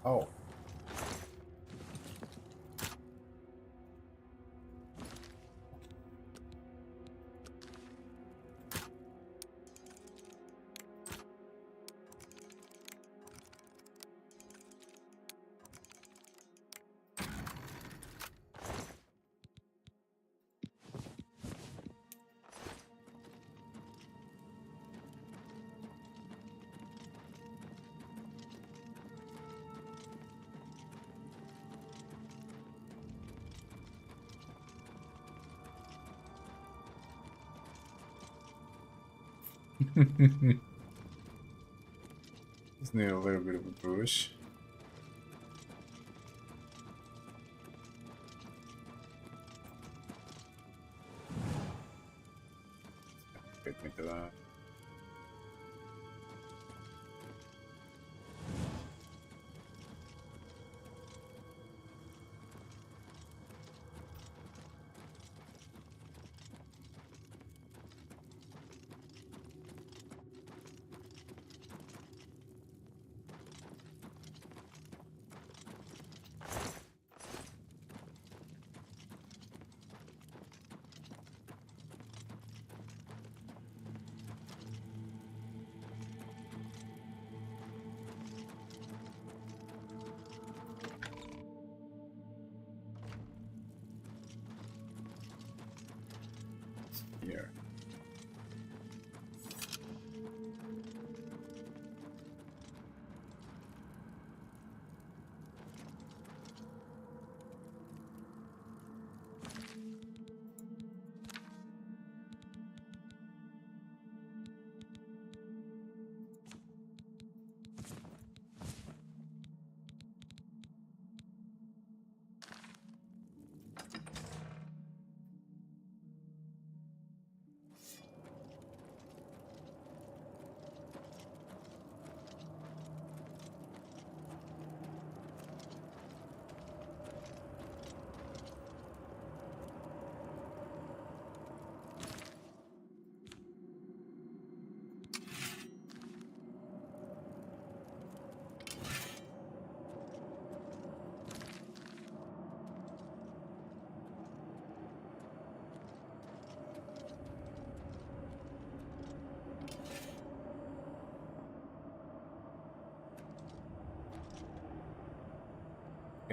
Oh. Just need a little bit of a push. Get me to that. Here.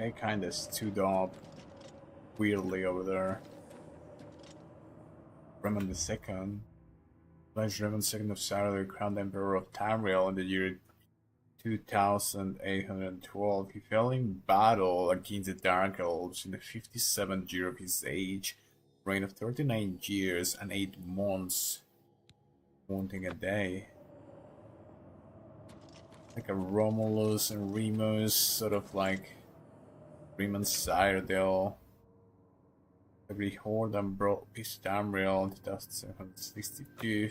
They kinda stood up weirdly over there. Raymond II. Pledged Raymond II of Saturday, crowned Emperor of Tamriel in the year 2812. He fell in battle against the Dark Elves in the 57th year of his age, reign of 39 years and 8 months, wanting a day. Like a Romulus and Remus, sort of like Raymond Cyrodiil. Every horde and brought peace to Tamriel in 2762.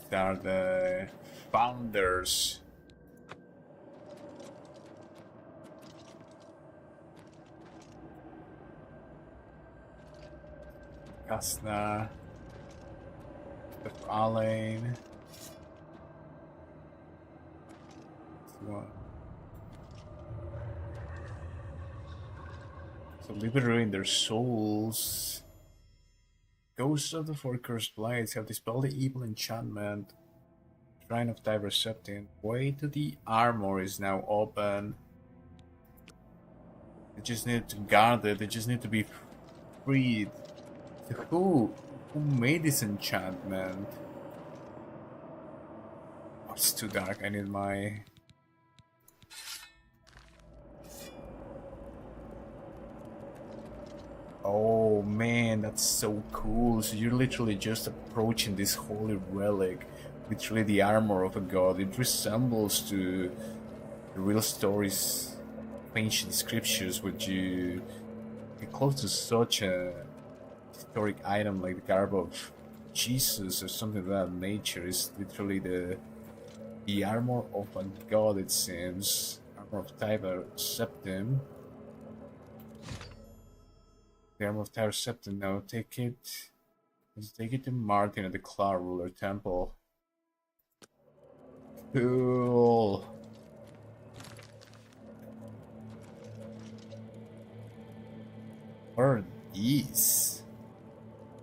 They are the founders. Kasna, the Alain. So liberating their souls. Ghosts of the Four Cursed Blades have dispelled the evil enchantment. Shrine of Tiber Septim. Way to the armor is now open. They just need to guard it. They just need to be freed. So who made this enchantment? Oh, it's too dark. I need my... Oh man, that's so cool. So you're literally just approaching this holy relic, literally the armor of a god. It resembles to the real stories of ancient scriptures, which you get close to such a historic item like the garb of Jesus or something of that nature. Is literally the armor of a god, it seems. Armor of Tiber Septim. The armor of Tiber Septim. Now take it. Let's take it to Martin at the Cloud Ruler Temple. Cool. What are these?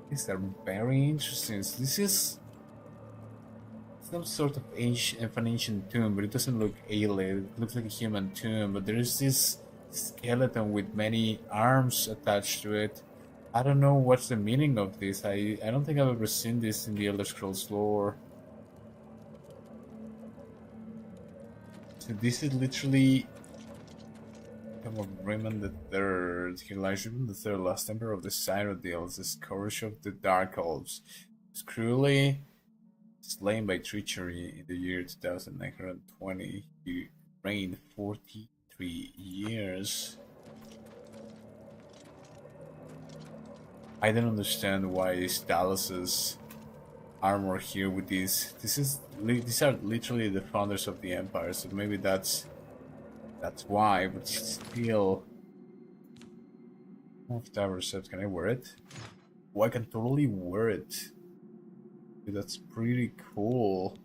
These are very interesting. So this is some sort of ancient tomb, but it doesn't look alien. It looks like a human tomb, but there is this skeleton with many arms attached to it. I don't know what's the meaning of this. I don't think I've ever seen this in the Elder Scrolls lore. So this is literally Tomb of Raymond III. He lies Raymond III, last emperor of the Cyrodiils, the scourge of the Dark Elves, was cruelly slain by treachery in the year 2920. He reigned 43 years. I don't understand why Stalus's armor here with these. These are literally the founders of the empire, so maybe that's why. But still, can I wear it? Oh, I can totally wear it. Dude, that's pretty cool.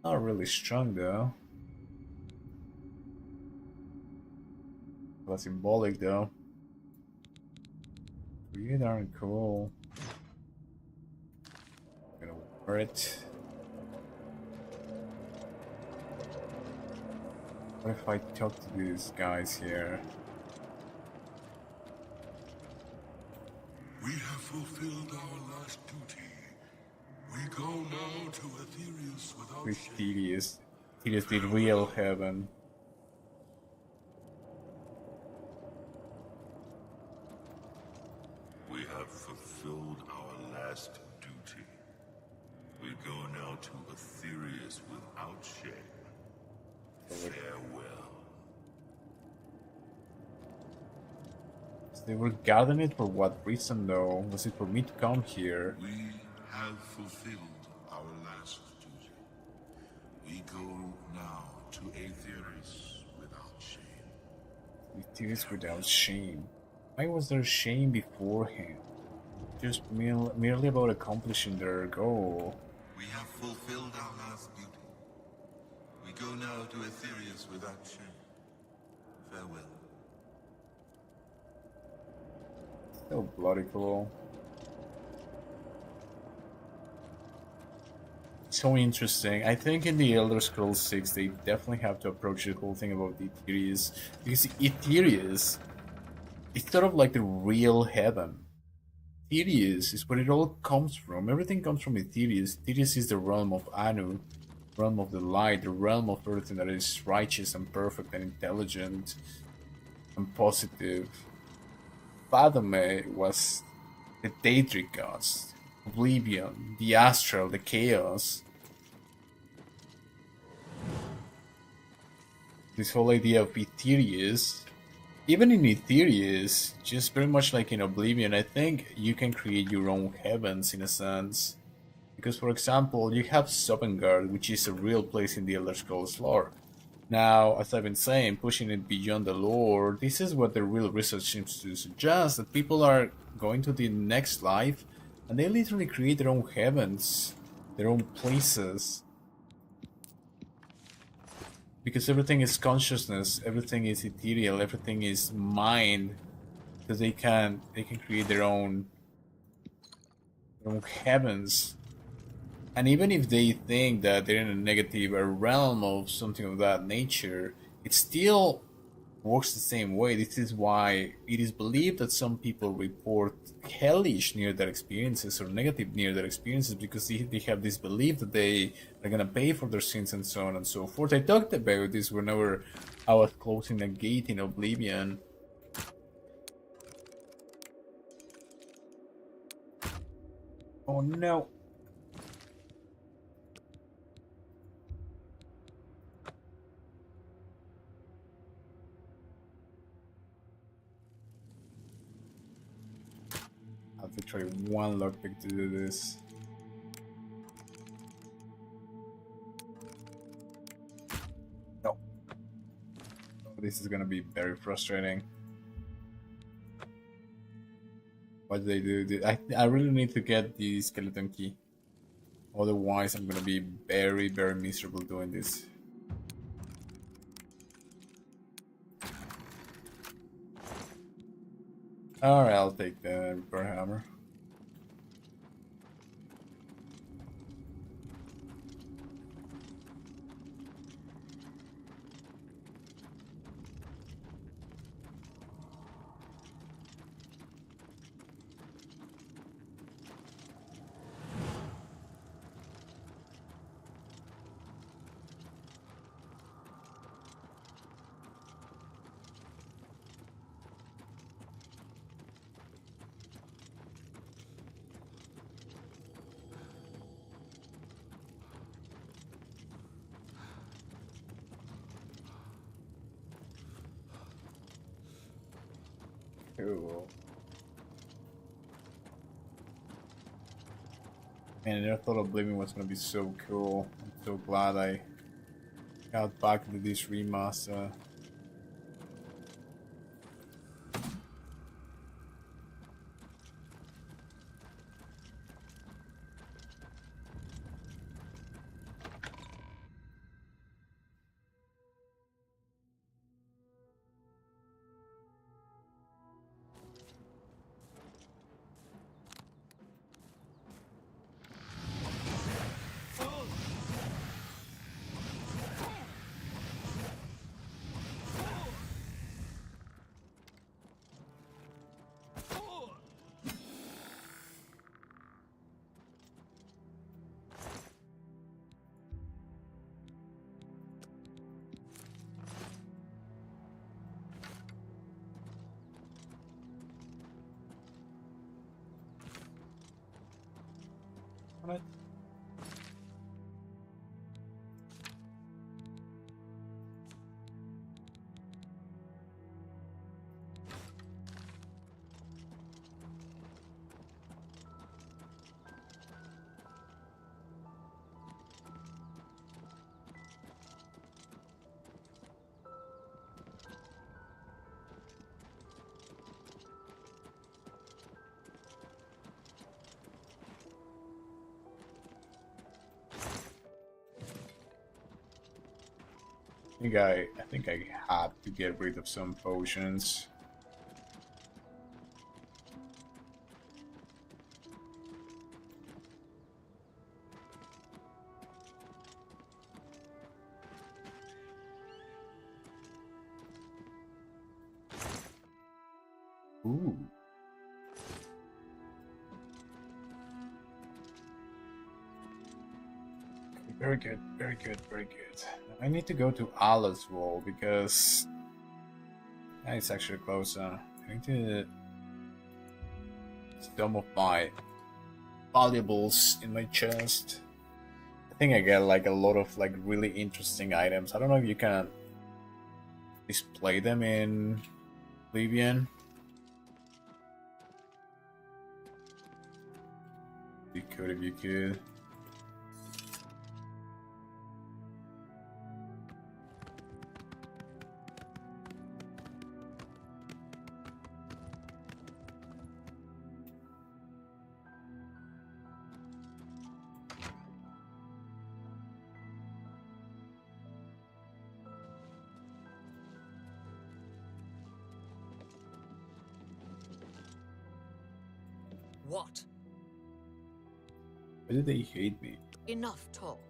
Not really strong though. That's symbolic though. Pretty darn cool. I'm gonna wear it. What if I talk to these guys here? We have fulfilled our last duty. We go now to Aetherius without With shame. Tedious. Tedious, the real heaven. We have fulfilled our last duty. We go now to Aetherius without shame. Farewell. They were guarding it for what reason though? Was it for me to come here? We have fulfilled our last duty. We go now to Aetherius without shame. Aetherius without shame. Why was there shame beforehand? Just merely about accomplishing their goal. We have fulfilled our last duty. We go now to Aetherius without shame. Farewell. So bloody cool. So interesting. I think in the Elder Scrolls 6 they definitely have to approach the whole thing about Ethereus, because Ethereus is sort of like the real heaven. Ethereus is where it all comes from. Everything comes from Ethereus. Ethereus is the realm of Anu, realm of the light, the realm of everything that is righteous and perfect and intelligent and positive. Fathome was the Daedric gods, Oblivion, the Astral, the Chaos. This whole idea of Ethereus, even in Ethereus, just very much like in Oblivion, I think you can create your own heavens in a sense. Because, for example, you have Sovngarde, which is a real place in the Elder Scrolls lore. Now, as I've been saying, pushing it beyond the lore, this is what the real research seems to suggest, that people are going to the next life, and they literally create their own heavens, their own places. Because everything is consciousness, everything is ethereal, everything is mind, because they can create their own heavens. And even if they think that they're in a negative realm of something of that nature, it still works the same way. This is why it is believed that some people report hellish near-death experiences or negative near-death experiences, because they have this belief that they are gonna pay for their sins and so on and so forth. I talked about this whenever I was closing a gate in Oblivion. Oh no. I have to try one lockpick to do this. No. This is gonna be very frustrating. What do they do? I really need to get the skeleton key. Otherwise, I'm gonna be very, very miserable doing this. Alright, I'll take the repair hammer. Cool. Man, I never thought Oblivion was gonna be so cool. I'm so glad I got back into this remaster. What? I think I had to get rid of some potions. Ooh. Very good, very good, very good. I need to go to Allah's wall because it's actually closer. I need to some of my valuables in my chest. I think I get like a lot of like really interesting items. I don't know if you can display them in Oblivion. You could if you could. What? Why do they hate me? Enough talk.